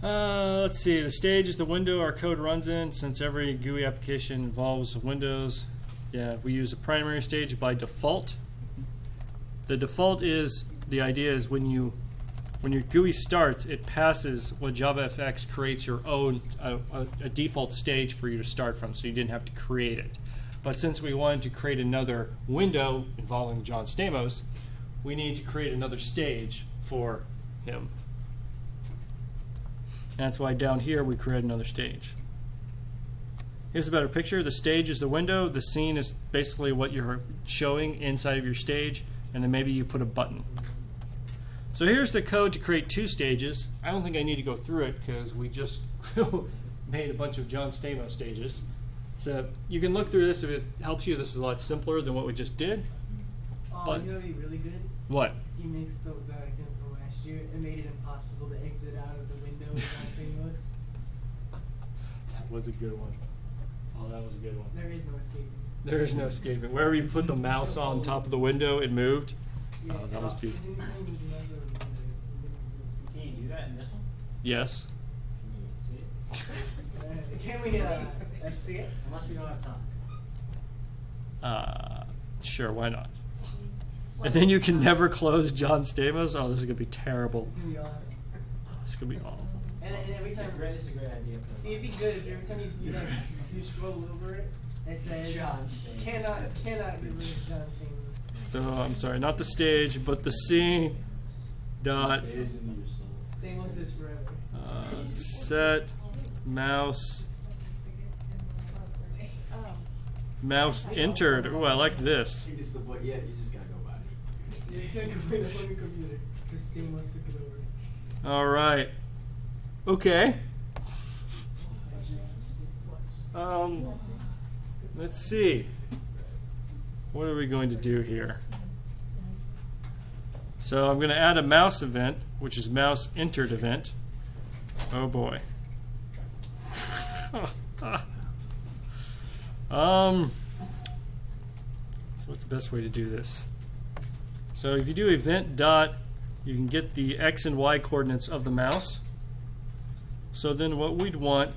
Let's see, the stage is the window our code runs in. Since every GUI application involves windows, yeah, we use a primary stage by default. The default is, the idea is when your GUI starts, it passes what JavaFX creates your own, a default stage for you to start from, so you didn't have to create it. But since we wanted to create another window involving John Stamos, we need to create another stage for him. And that's why down here we create another stage. Here's a better picture. The stage is the window. The scene is basically what you're showing inside of your stage. And then maybe you put a button. So here's the code to create two stages. I don't think I need to go through it because we just made a bunch of John Stamos stages. So you can look through this if it helps you. This is a lot simpler than what we just did. Oh, But- you know what'd be really good? What? He mixed the example from last year and made it impossible to exit out of the window without Stamos. That was a good one. Oh, that was a good one. There is no escaping. There is no escaping. Wherever you put the mouse on top of the window, it moved. Yeah, Oh, that was beautiful. anytime you go out of the window, it Can you do that in this one? Yes. Can you see it? Can we see it? Unless we don't have time. Sure, why not? And then you can never close John Stamos. Oh, this is gonna be terrible. It's gonna be awesome. This is gonna be awful. And every time, It's a great idea. For see, it'd be good if every time you scroll over it, it says John Stamos. cannot get rid of John Stamos. So I'm sorry, not the stage, but the scene dot Stamos is forever. set mouse entered. Ooh, I like this. You just you just gotta go by. You're just gonna complain on your computer because Stamos took it over. All right. Okay. Let's see. What are we going to do here? So I'm going to add a mouse event, which is mouse entered event. Oh boy. So what's the best way to do this? So if you do event dot, you can get the X and Y coordinates of the mouse. So then what we'd want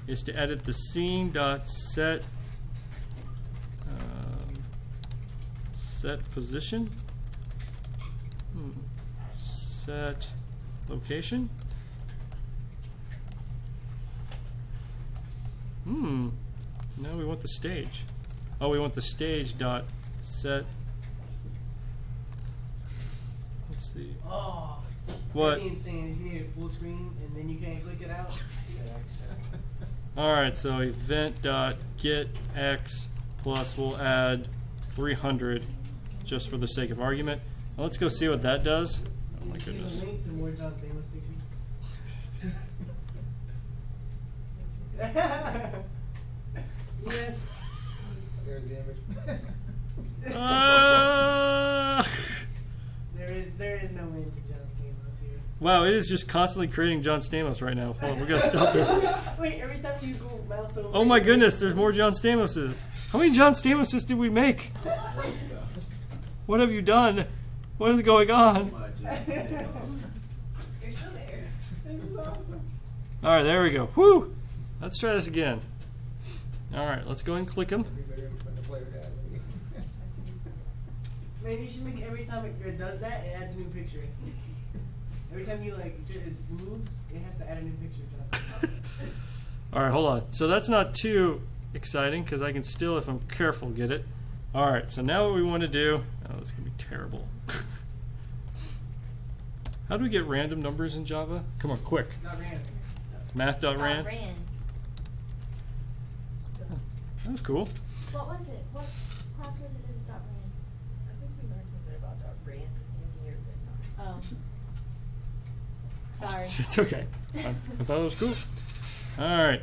is to edit the scene dot set set position, set location. No, we want the stage. Oh, we want the stage dot set. Let's see. Oh. What? That'd be insane if you made it full screen and then you can't click it out. All right, so event dot get X plus we'll add 300 just for the sake of argument. Now let's go see what that does. Oh my goodness. Link to more John Stamos pictures. Yes. There's the image. There is no link to John Stamos here. Wow, it is just constantly creating John Stamos right now. Hold on, we're gonna stop this. Wait, every time you go mouse over. Oh my goodness, there's more John Stamoses. How many John Stamoses did we make? What have you done? What is going on? You're still there. This is awesome. All right, there we go. Whew. Let's try this again. All right, let's go and click them. The player guide. Man, you should make every time it does that, it adds a new picture. Every time you it moves, it has to add a new picture. All right, hold on. So that's not too exciting because I can still, if I'm careful, get it. All right, so now what we want to do, oh, this is going to be terrible. How do we get random numbers in Java? Come on, quick. Not random. Math.ran. Ran. That was cool. What was it? What class was it that it's not ran? I think we learned something about brand in here, but not. Oh. Sorry. It's okay. I thought it was cool. All right.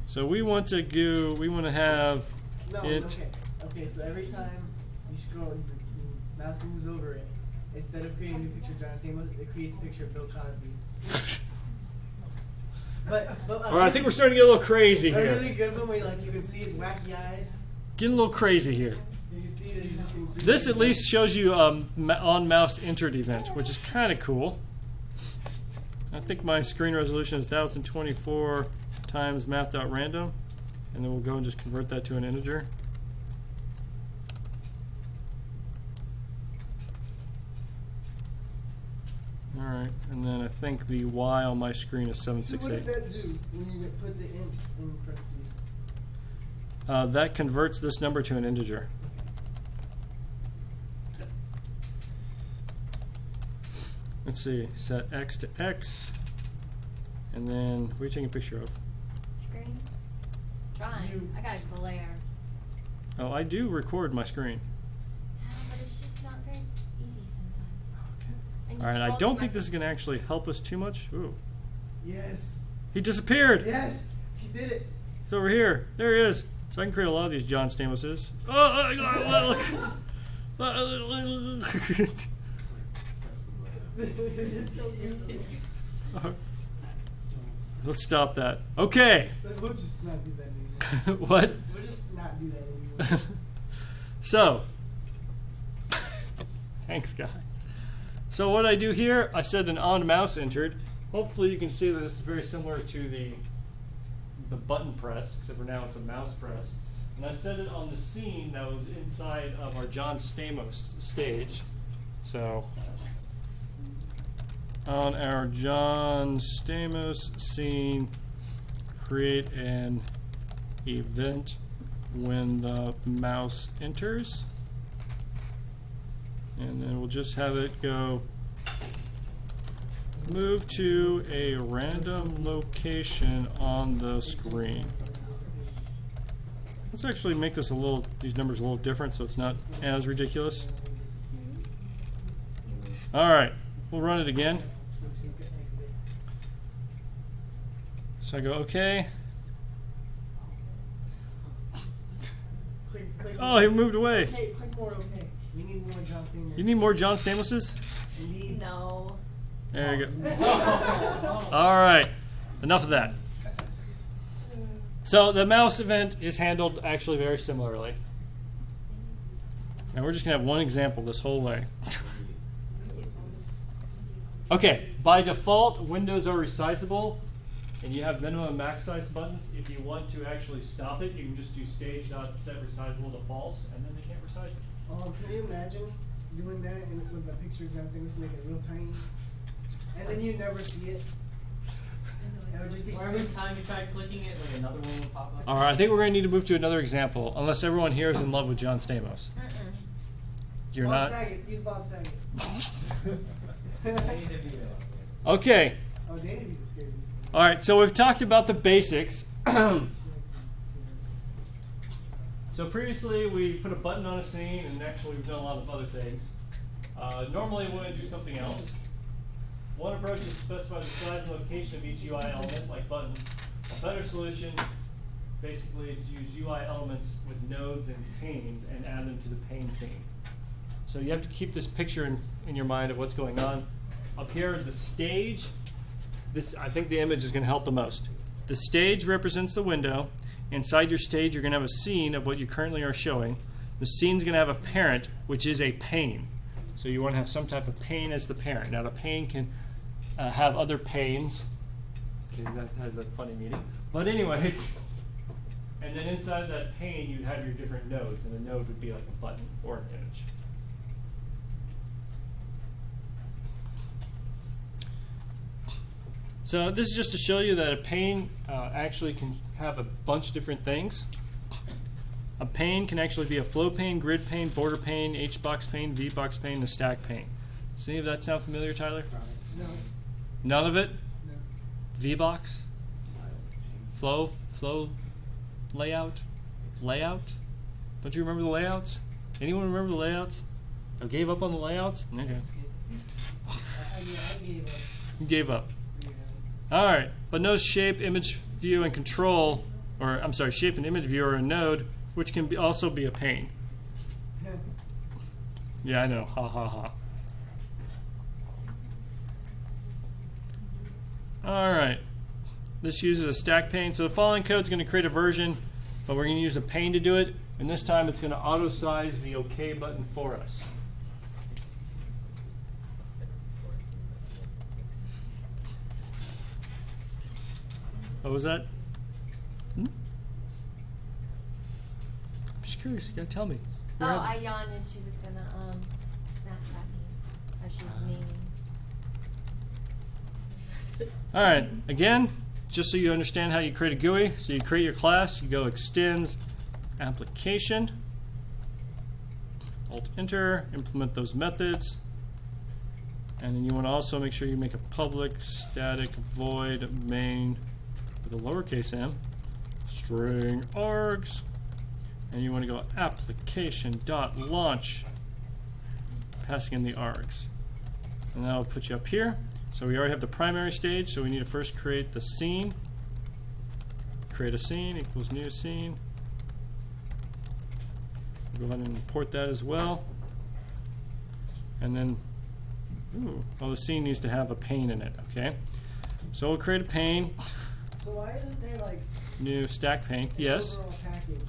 So we want to go, we want to have No, it. okay, so every time you scroll, your mouse moves over it. Instead of creating a new picture of John Stamos, it creates a picture of Bill Cosby. But All right, I think we're starting to get a little crazy a here. really good one where you can see his wacky eyes. Getting a little crazy here. You can see that he's looking This at least shows you on mouse entered event, which is kind of cool. I think my screen resolution is 1024 times math.random, and then we'll go and just convert that to an integer. All right, and then I think the y on my screen is So what 768. did that do when you put the int in parentheses? That converts this number to an integer. Let's see, set x to x, and then what are you taking a picture of? Screen. Trying. I got a glare. Oh, I do record my screen. But it's just not very easy sometimes. And you All right, I scroll don't through think my- this is going to actually help us too much. Ooh, Yes. he disappeared. Yes. He did it. It's over here. There he is. So I can create a lot of these John Stamoses. This is so good. Let's stop that. Okay. We'll just not do that anymore. What? We'll just not do that anymore. So, thanks guys. So what I do here, I said an on mouse entered. Hopefully you can see that this is very similar to the button press, except for now it's a mouse press. And I set it on the scene that was inside of our John Stamos stage. So on our John Stamos scene, create an event when the mouse enters. And then we'll just have it go move to a random location on the screen. Let's actually make this these numbers a little different so it's not as ridiculous. All right, we'll run it again. So I go okay. Click Oh, he moved away. Okay, click more okay. We need more John Stamos. You need more John Stamoses? We need No. There you go. All right, enough of that. So the mouse event is handled actually very similarly. And we're just going to have one example this whole way. Okay, by default, windows are resizable, and you have minimum and max size buttons. If you want to actually stop it, you can just do stage.setResizable to false, and then they can't resize it. Oh, can you imagine doing that with the picture of John Stamos make it real tiny? And then you never see it. That would just be Or every time you try clicking it, like another one will pop up. All right, I think we're going to need to move to another example, unless everyone here is in love with John Stamos. You're Bob not? Saget. Use Bob Saget. Danny DeVito. Okay. Oh, Danny DeVito scared me. All right, so we've talked about the basics. So previously we put a button on a scene, and actually we've done a lot of other things. Normally we want to do something else. One approach is to specify the size and location of each UI element, like buttons. A better solution basically is to use UI elements with nodes and panes and add them to the pane scene. So you have to keep this picture in your mind of what's going on. Up here, the stage, I think the image is going to help the most. The stage represents the window. Inside your stage, you're going to have a scene of what you currently are showing. The scene's going to have a parent, which is a pane. So you want to have some type of pane as the parent. Now, the pane can have other panes. Okay, that has a funny meaning. But anyways, and then inside that pane, you'd have your different nodes, and a node would be like a button or an image. So this is just to show you that a pane actually can have a bunch of different things. A pane can actually be a flow pane, grid pane, border pane, H-box pane, V-box pane, and a stack pane. Does any of that sound familiar, Tyler? No. None of it? No. V-box? Flow layout? Layout? Don't you remember the layouts? Anyone remember the layouts? I gave up on the layouts? Okay. I gave up. You gave up. Yeah. All right, but notice shape, image, view, and control, or I'm sorry, shape and image view are a node, which can also be a pane. Yeah, I know. Ha ha ha. All right. This uses a stack pane. So the following code is going to create a version, but we're going to use a pane to do it. And this time it's going to auto size the OK button for us. What was that? I'm just curious. You gotta tell me. Oh, I yawned and she was gonna Snapchat me as she was memeing. All right. Again, just so you understand how you create a GUI. So you create your class. You go extends application. Alt Enter. Implement those methods. And then you want to also make sure you make a public static void main with a lowercase m string args. And you want to go application.launch, passing in the args. And that'll put you up here. So we already have the primary stage, so we need to first create the scene. Create a scene equals new scene. Go ahead and import that as well. And then, the scene needs to have a pane in it, okay? So we'll create a pane. So why isn't there like New stack pane, an yes. overall package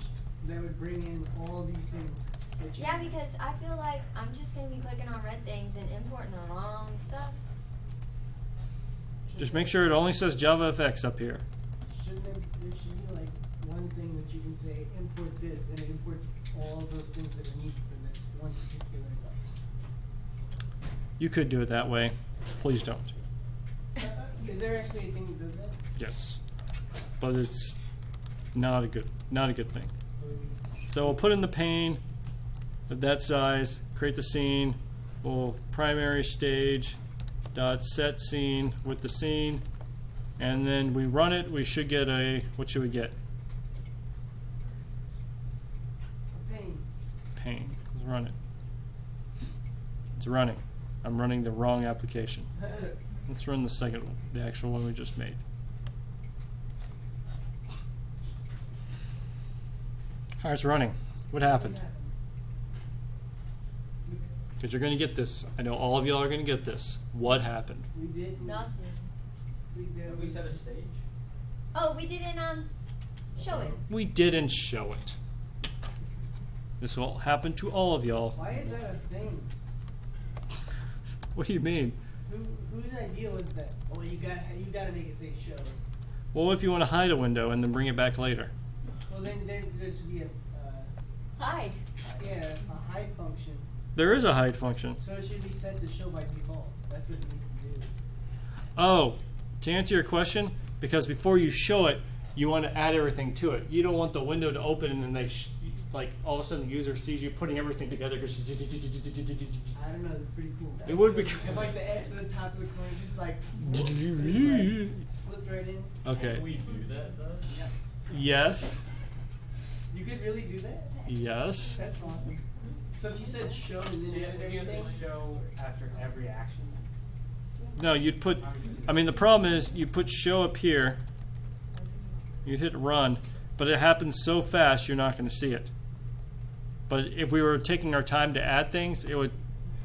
that would bring in all these things? that you Yeah, need? because I feel like I'm just gonna be clicking on red things and importing the wrong stuff. Just make sure it only says JavaFX up here. Shouldn't there should be like one thing that you can say import this and it imports all of those things that are needed for this one particular You could do it that way. Please don't. Is there actually a thing that does that? Yes. But it's not a good thing. So we'll put in the pane of that size, create the scene, we'll primary stage dot set scene with the scene, and then we run it, we should get a, what should we get? A pane. Pane. Let's run it. It's running. I'm running the wrong application. Let's run the second one, the actual one we just made. All right, it's running. What happened? Because you're going to get this. I know all of y'all are going to get this. What happened? We did Nothing. Have we set a stage? Oh, we didn't show it. We didn't show it. This will happen to all of y'all. Why is that a thing? What do you mean? Whose idea was that? Oh, you gotta make it say show. Well, if you want to hide a window and then bring it back later. Well, then there should be a Hide. a hide function. There is a hide function. So it should be set to show by default. That's what it needs to do. Oh, to answer your question, because before you show it, you want to add everything to it. You don't want the window to open and then like all of a sudden the user sees you putting everything together. I don't know. It's pretty cool. It would be. If like the X at the top of the corner just like slipped right in. Okay. Can we do that though? Yeah. Yes. You could really do that? Yes. That's awesome. So if you said show and So then you added have to everything. show after every action? No, you'd put. I mean, the problem is you put show up here. You'd hit run, but it happens so fast you're not going to see it. But if we were taking our time to add things, it would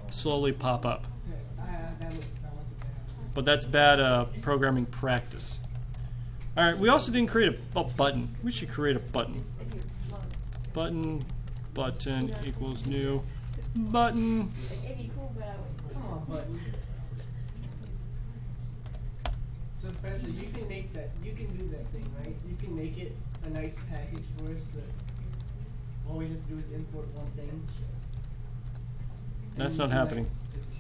slowly pop up. Okay, I want it to happen. But that's bad programming practice. All right, we also didn't create a button. We should create a button. Button equals new button. It'd be cool, but I wouldn't. Come on, button. So, Professor, you can make that. You can do that thing, right? You can make it a nice package for us that all we have to do is import one thing. That's And not you can, happening.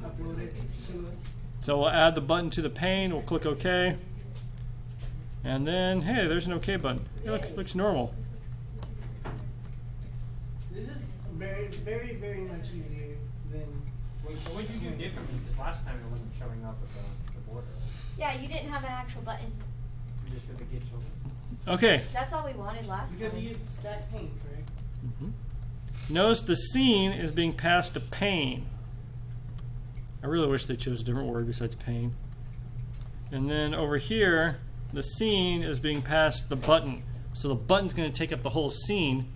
like, upload it to us. So we'll add the button to the pane. We'll click OK. And then, hey, there's an OK button. It looks normal. This is very, very, very much easier than. So what did you do differently? Because last time it wasn't showing up with the border. Yeah, you didn't have an actual button. You just did the get show. Okay. That's all we wanted last Because time. you used stack pane, correct? Notice the scene is being passed to pane. I really wish they chose a different word besides pane. And then over here, the scene is being passed the button. So the button's going to take up the whole scene.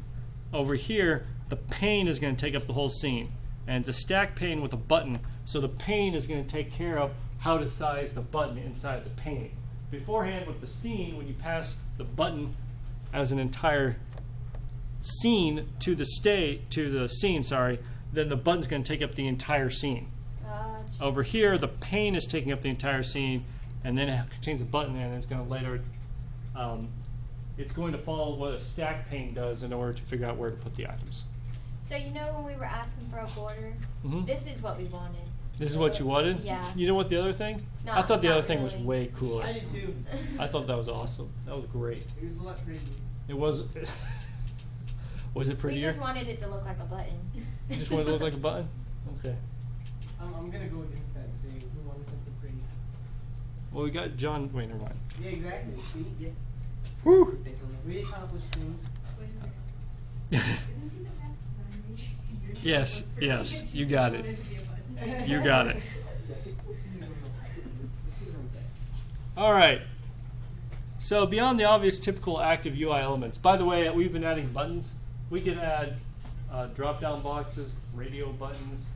Over here, the pane is going to take up the whole scene. And it's a stack pane with a button. So the pane is going to take care of how to size the button inside the pane. Beforehand, with the scene, when you pass the button as an entire scene to the scene, then the button's going to take up the entire scene. Gotcha. Over here, the pane is taking up the entire scene, and then it contains a button, and it's going to later. It's going to follow what a stack pane does in order to figure out where to put the items. So you know when we were asking for a border, Mhm. this is what we wanted. This is what you wanted? Yeah. You know what the other thing? No, I thought the not other thing was really. way cooler. I did too. I thought that was awesome. That was great. It was a lot prettier. It was. Was it We prettier? just wanted it to look like a button. You just wanted it to look like a button? Okay. I'm gonna go against that and say who wanted something pretty. Well, we got John. Wait, never mind. Yeah, exactly. See? Yeah. Woo! We accomplished things. Wait a minute. Isn't she the graphic designer? Yes, yes, you got it. Wanted to be a button. You got it. All right. So beyond the obvious typical active UI elements, by the way, we've been adding buttons. We can add drop-down boxes, radio buttons,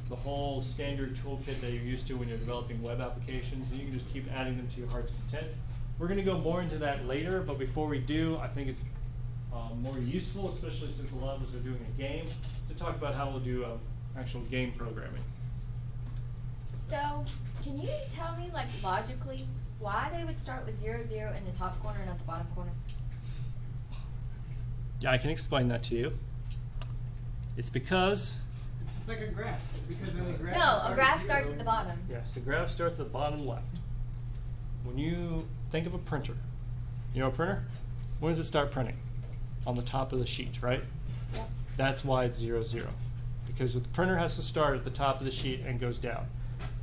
the whole standard toolkit that you're used to when you're developing web applications. And you can just keep adding them to your heart's content. We're going to go more into that later, but before we do, I think it's more useful, especially since a lot of us are doing a game, to talk about how we'll do actual game programming. So, can you tell me, like, logically, why they would start with 0, 0 in the top corner and not the bottom corner? Yeah, I can explain that to you. It's because, It's like a graph. Because then the graph No, a starts graph at starts zero. at the bottom. yes, the graph starts at the bottom left. When you think of a printer, you know a printer? When does it start printing? On the top of the sheet, right? Yep. That's why it's 0, 0. Because the printer has to start at the top of the sheet and goes down.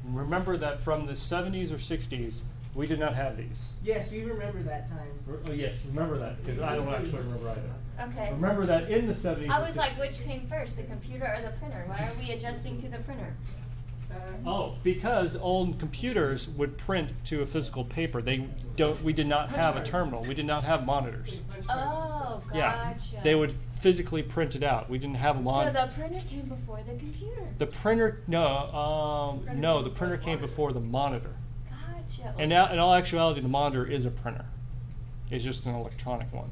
Remember that from the 70s or 60s, we did not have these. Yes, we remember that time. Oh yes, remember that, because I don't actually remember either. Okay. Remember that in the 70s. I or was like, 60s which came first, the computer or the printer? Why are we adjusting to the printer? Oh, because old computers would print to a physical paper. We did not have a terminal. We did not have monitors. Oh, gotcha. Yeah, they would physically print it out. We didn't have a So monitor. the printer came before the computer. The printer, no, the printer came before the monitor. Gotcha. And now, in all actuality, the monitor is a printer. It's just an electronic one.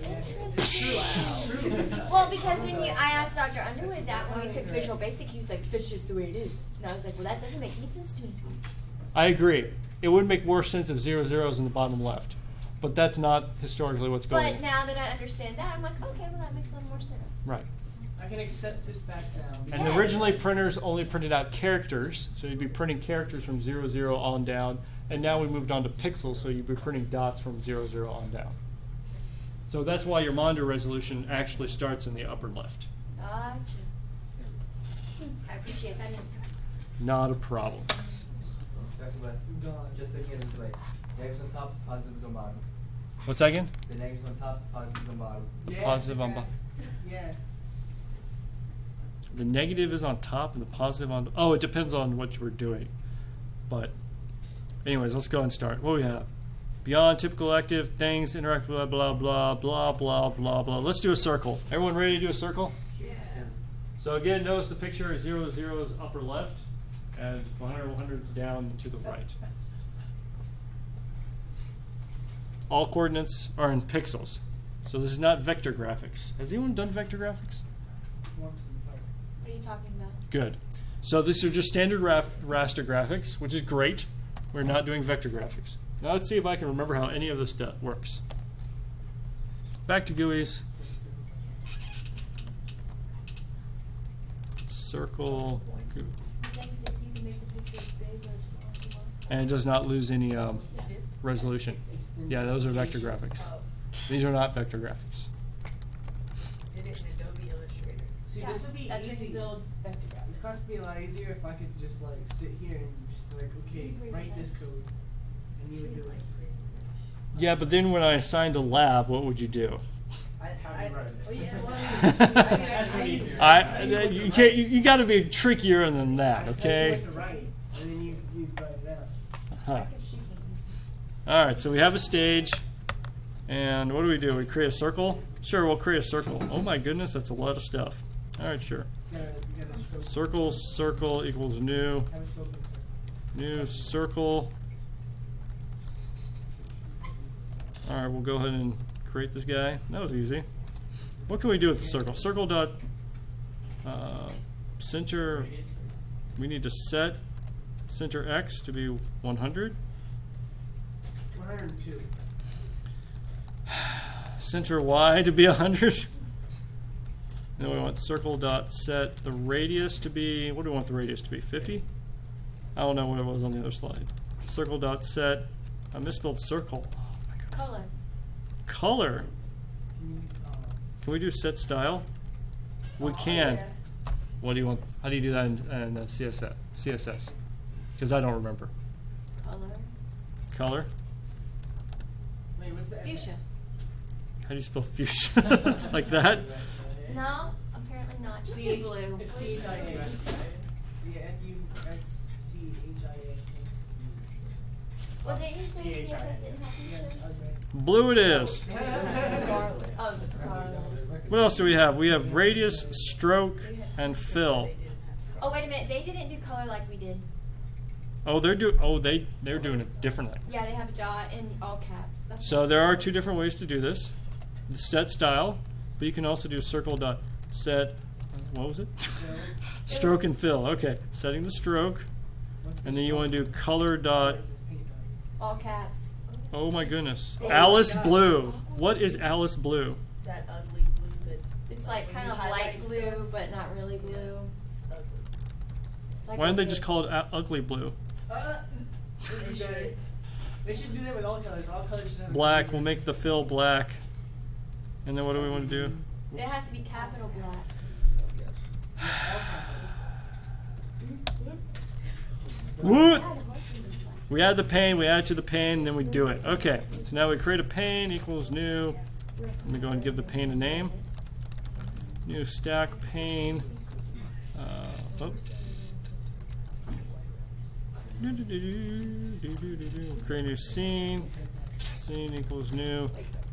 Interesting. Well, because I asked Dr. Underwood that when we took Visual Basic, he was like, that's just the way it is. And I was like, well, that doesn't make any sense to me. I agree. It would make more sense if 0, 0 is in the bottom left. But that's not historically what's going on. But now that I understand that, I'm like, okay, well, that makes a little more sense. Right. I can accept this back down. And Yes. originally printers only printed out characters, so you'd be printing characters from 0, 0 on down. And now we moved on to pixels, so you'd be printing dots from 0, 0 on down. So that's why your monitor resolution actually starts in the upper left. Gotcha. I appreciate that answer. Not a problem. Dr. West, Gone. just looking at it this way. Negatives on top, positives on bottom. What's that again? The negatives on top, positives on bottom. Yeah, Positive on graph. bottom. Yeah. The negative is on top and the positive on... Oh, it depends on what you were doing. But anyways, let's go and start. What do we have? Beyond typical active things, interact blah, blah, blah, blah, blah, blah, blah. Let's do a circle. Everyone ready to do a circle? Yeah. So again, notice the picture is 0, 0 is upper left, and 100, 100 is down to the right. All coordinates are in pixels. So this is not vector graphics. Has anyone done vector graphics? Once in the park. What are you talking about? Good. So these are just standard raster graphics, which is great. We're not doing vector graphics. Now let's see if I can remember how any of this stuff works. Back to GUIs. Circle. And it does not lose any resolution. Yeah, those are vector graphics. These are not vector graphics. Did it in Adobe Illustrator. See, this would be That's when easy. you build vector This graphics. class would be a lot easier if I could just like sit here and just be like, okay, write this code, and you would do it. Yeah, but then when I assigned a lab, what would you do? Oh yeah, well, You can't. You got to be trickier than that, okay? What to write, and then you write it out. Huh. All right, so we have a stage, and what do? We create a circle? Sure, we'll create a circle. Oh my goodness, that's a lot of stuff. All right, sure. You gotta stroke. Circle, circle equals new, Have a stroke insert. new circle. All right, we'll go ahead and create this guy. That was easy. What can we do with the circle? Circle dot center. We need to set center X to be 100. 102. Center Y to be 100. Then we want circle dot set the radius to be, what do we want the radius to be? 50? I don't know what it was on the other slide. Circle dot set, I misspelled circle. Oh my goodness. Color. Color. Can you, Can we do set style? We can. yeah. What do you want? How do you do that in CSS? Because I don't remember. Color. Color. Wait, what's the Fuchsia. FX? How do you spell fuchsia? Like that? No, apparently not. Just C-H- do blue. It's CHIA. Yeah, FUSCHIA. Well, didn't you say CSS didn't have Yeah, fuchsia? okay. Blue it is. Scarlet. Oh, scarlet. What else do we have? We have radius, stroke, and fill. Oh, wait a minute. They didn't do color like we did. Oh, they're doing it differently. Yeah, they have a dot in all caps. That's So there are two different ways to do this. The set style, but you can also do circle dot set. What was it? Stroke and fill. Okay, setting the stroke, and then you want to do color dot. all caps. Oh my goodness, Oh, Alice God. Blue. What is Alice Blue? That ugly blue that. It's like kind of light highlights blue, stuff. but not really blue. It's ugly. It's like Why don't they a- just call it ugly blue? They should. They should do that with all colors. All colors should have. Black. We'll make the fill black. And then what do we want to do? It has to be capital black. What? Yeah, the whole thing is black. We add the pane, we add to the pane, and then we do it. Okay, so now we create a pane equals new. Let me go and give the pane a name. New stack pane. Oh. Create a new scene. Scene equals new.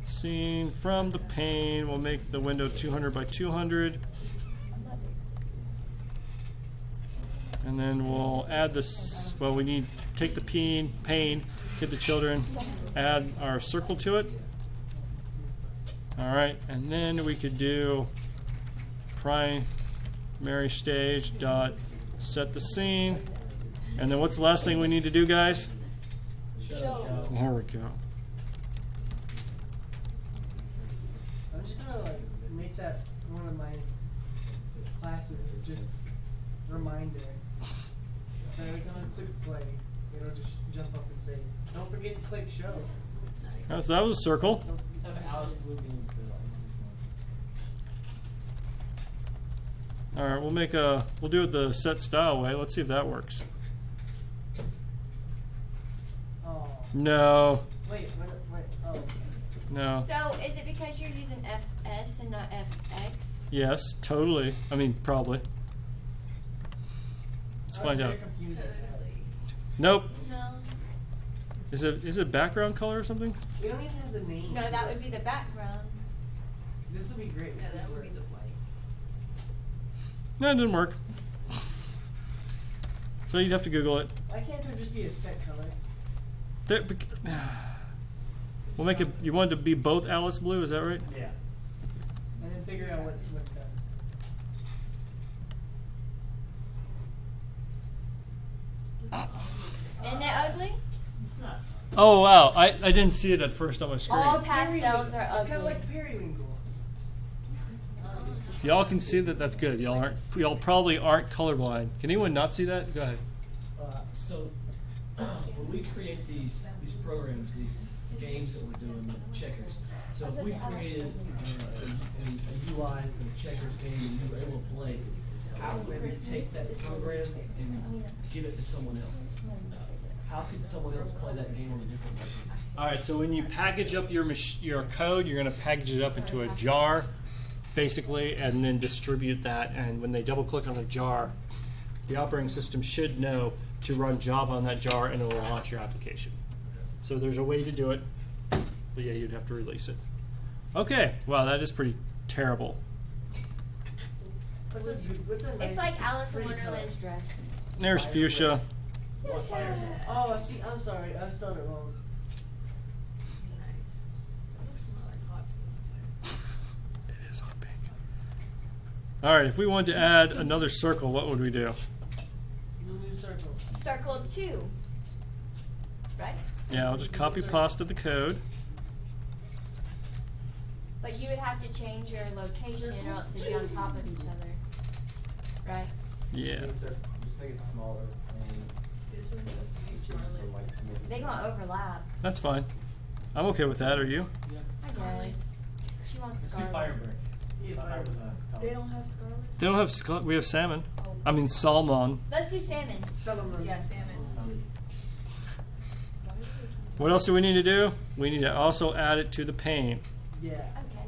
Scene from the pane. We'll make the window 200 by 200. And then we'll add this, well, we need to take the pane, get the children, add our circle to it. All right, and then we could do primary stage dot set the scene. And then what's the last thing we need to do, guys? There we go. I'm just gonna like make that one of my classes is just reminder. So every time I click play, it'll just jump up and say, "Don't forget to click show." All right, so that was a circle. Let's have Alice Blue being All right, we'll do it the set style way. Let's see if that works. Oh, No, wait, oh. no. So is it because you're using FS and not FX? Yes, totally. I mean, probably. Let's find out. Nope. No. Is it background color or something? We don't even have the name. No, that would be the background. This would be great. Yeah, that would be the white. No, it didn't work. So you'd have to Google it. Why can't there just be a set color? We'll make it. You want it to be both Alice Blue, is that right? Yeah. And then figure out what does. Isn't it ugly? It's not. Oh wow, I didn't see it at first on my screen. All pastels are It's kind of ugly. like periwinkle. If y'all can see that, that's good. Y'all probably aren't colorblind. Can anyone not see that? Go ahead. So when we create these programs, these games that we're doing, checkers. So if we created a UI for the checkers game and you were able to play, how would we take that program and give it to someone else? How could someone else play that game on a different machine? All right. So when you package up your code, you're going to package it up into a jar, basically, and then distribute that. And when they double click on the jar, the operating system should know to run Java on that jar, and it will launch your application. So there's a way to do it, but yeah, you'd have to release it. Okay. Wow, that is pretty terrible. What's a nice, It's like Alice in pretty Wonderland's dress. There's fuchsia. color? Oh, see, I'm sorry, I spelled it wrong. Nice. That looks more like hot pink. It is hot pink. All right, if we wanted to add another circle, what would we do? New circle. Circle 2. Right? Yeah, I'll just copy pasta the code. But you would have to change your location or else it'd be on top of each other. Right? Yeah. Just make it smaller and This one goes to so Charlotte. white to make it They gonna overlap. That's fine. I'm okay with that. Are you? Yeah. I Scarlet. guess. She wants Let's do scarlet. Firebrick. Yeah, Fire with a color. They don't have Scarlet? They don't have. We have salmon. I mean salmon. Let's do salmon. Solomon. Yeah, salmon. What else do we need to do? We need to also add it to the pane. Yeah. Okay. I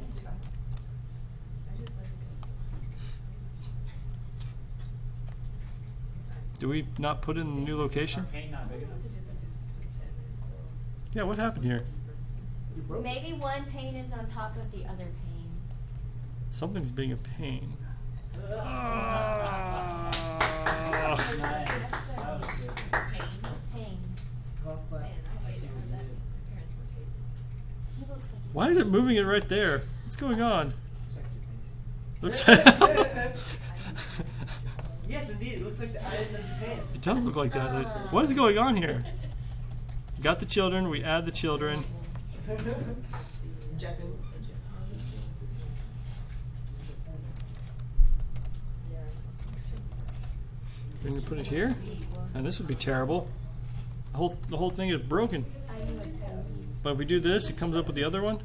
just like it because it's Do we not put in the new location? Our pane not big enough. The difference is between salmon and coral. Yeah. What happened here? You broke it. Maybe one pane is on top of the other pane. Something's being a pain. Nice. That was good. Pane. Rough flat. I see what you did. He looks like Why is it moving it right there? What's going on? Looks like your pane. Looks. Yes, indeed. It looks like the island of Japan. It does look like that. What is going on here? Got the children. We add the children. Then you put it here, and this would be terrible. The whole thing is broken. I knew it too. But if we do this, it comes up with the other one.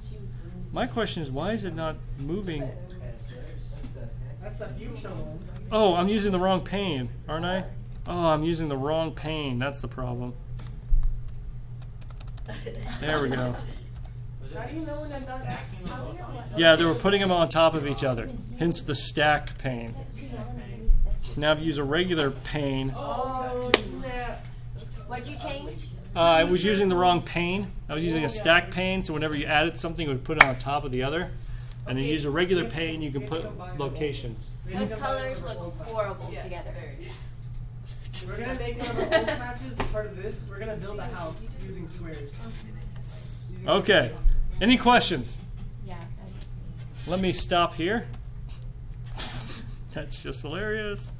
My question is, why is it not moving? Okay, so there's That's the future one. Oh, I'm using the wrong pane, aren't I? Oh, I'm using the wrong pane. That's the problem. There we go. was How do you know when I'm done? stacking them both on each other? Yeah, they were putting them on top of each other. Hence the stack pane. That's too young. Now if you use a regular pane, Oh, snap. What'd you change? I was using the wrong pane. I was using a stack pane, so whenever you added something, it would put it on top of the other. And then you use a regular pane, you can put locations. Those colors look horrible Yes, together. very. We're gonna make one of our old classes part of this. We're gonna build a house using squares. Using Okay. Any questions? Yeah. Let me stop here. That's just hilarious.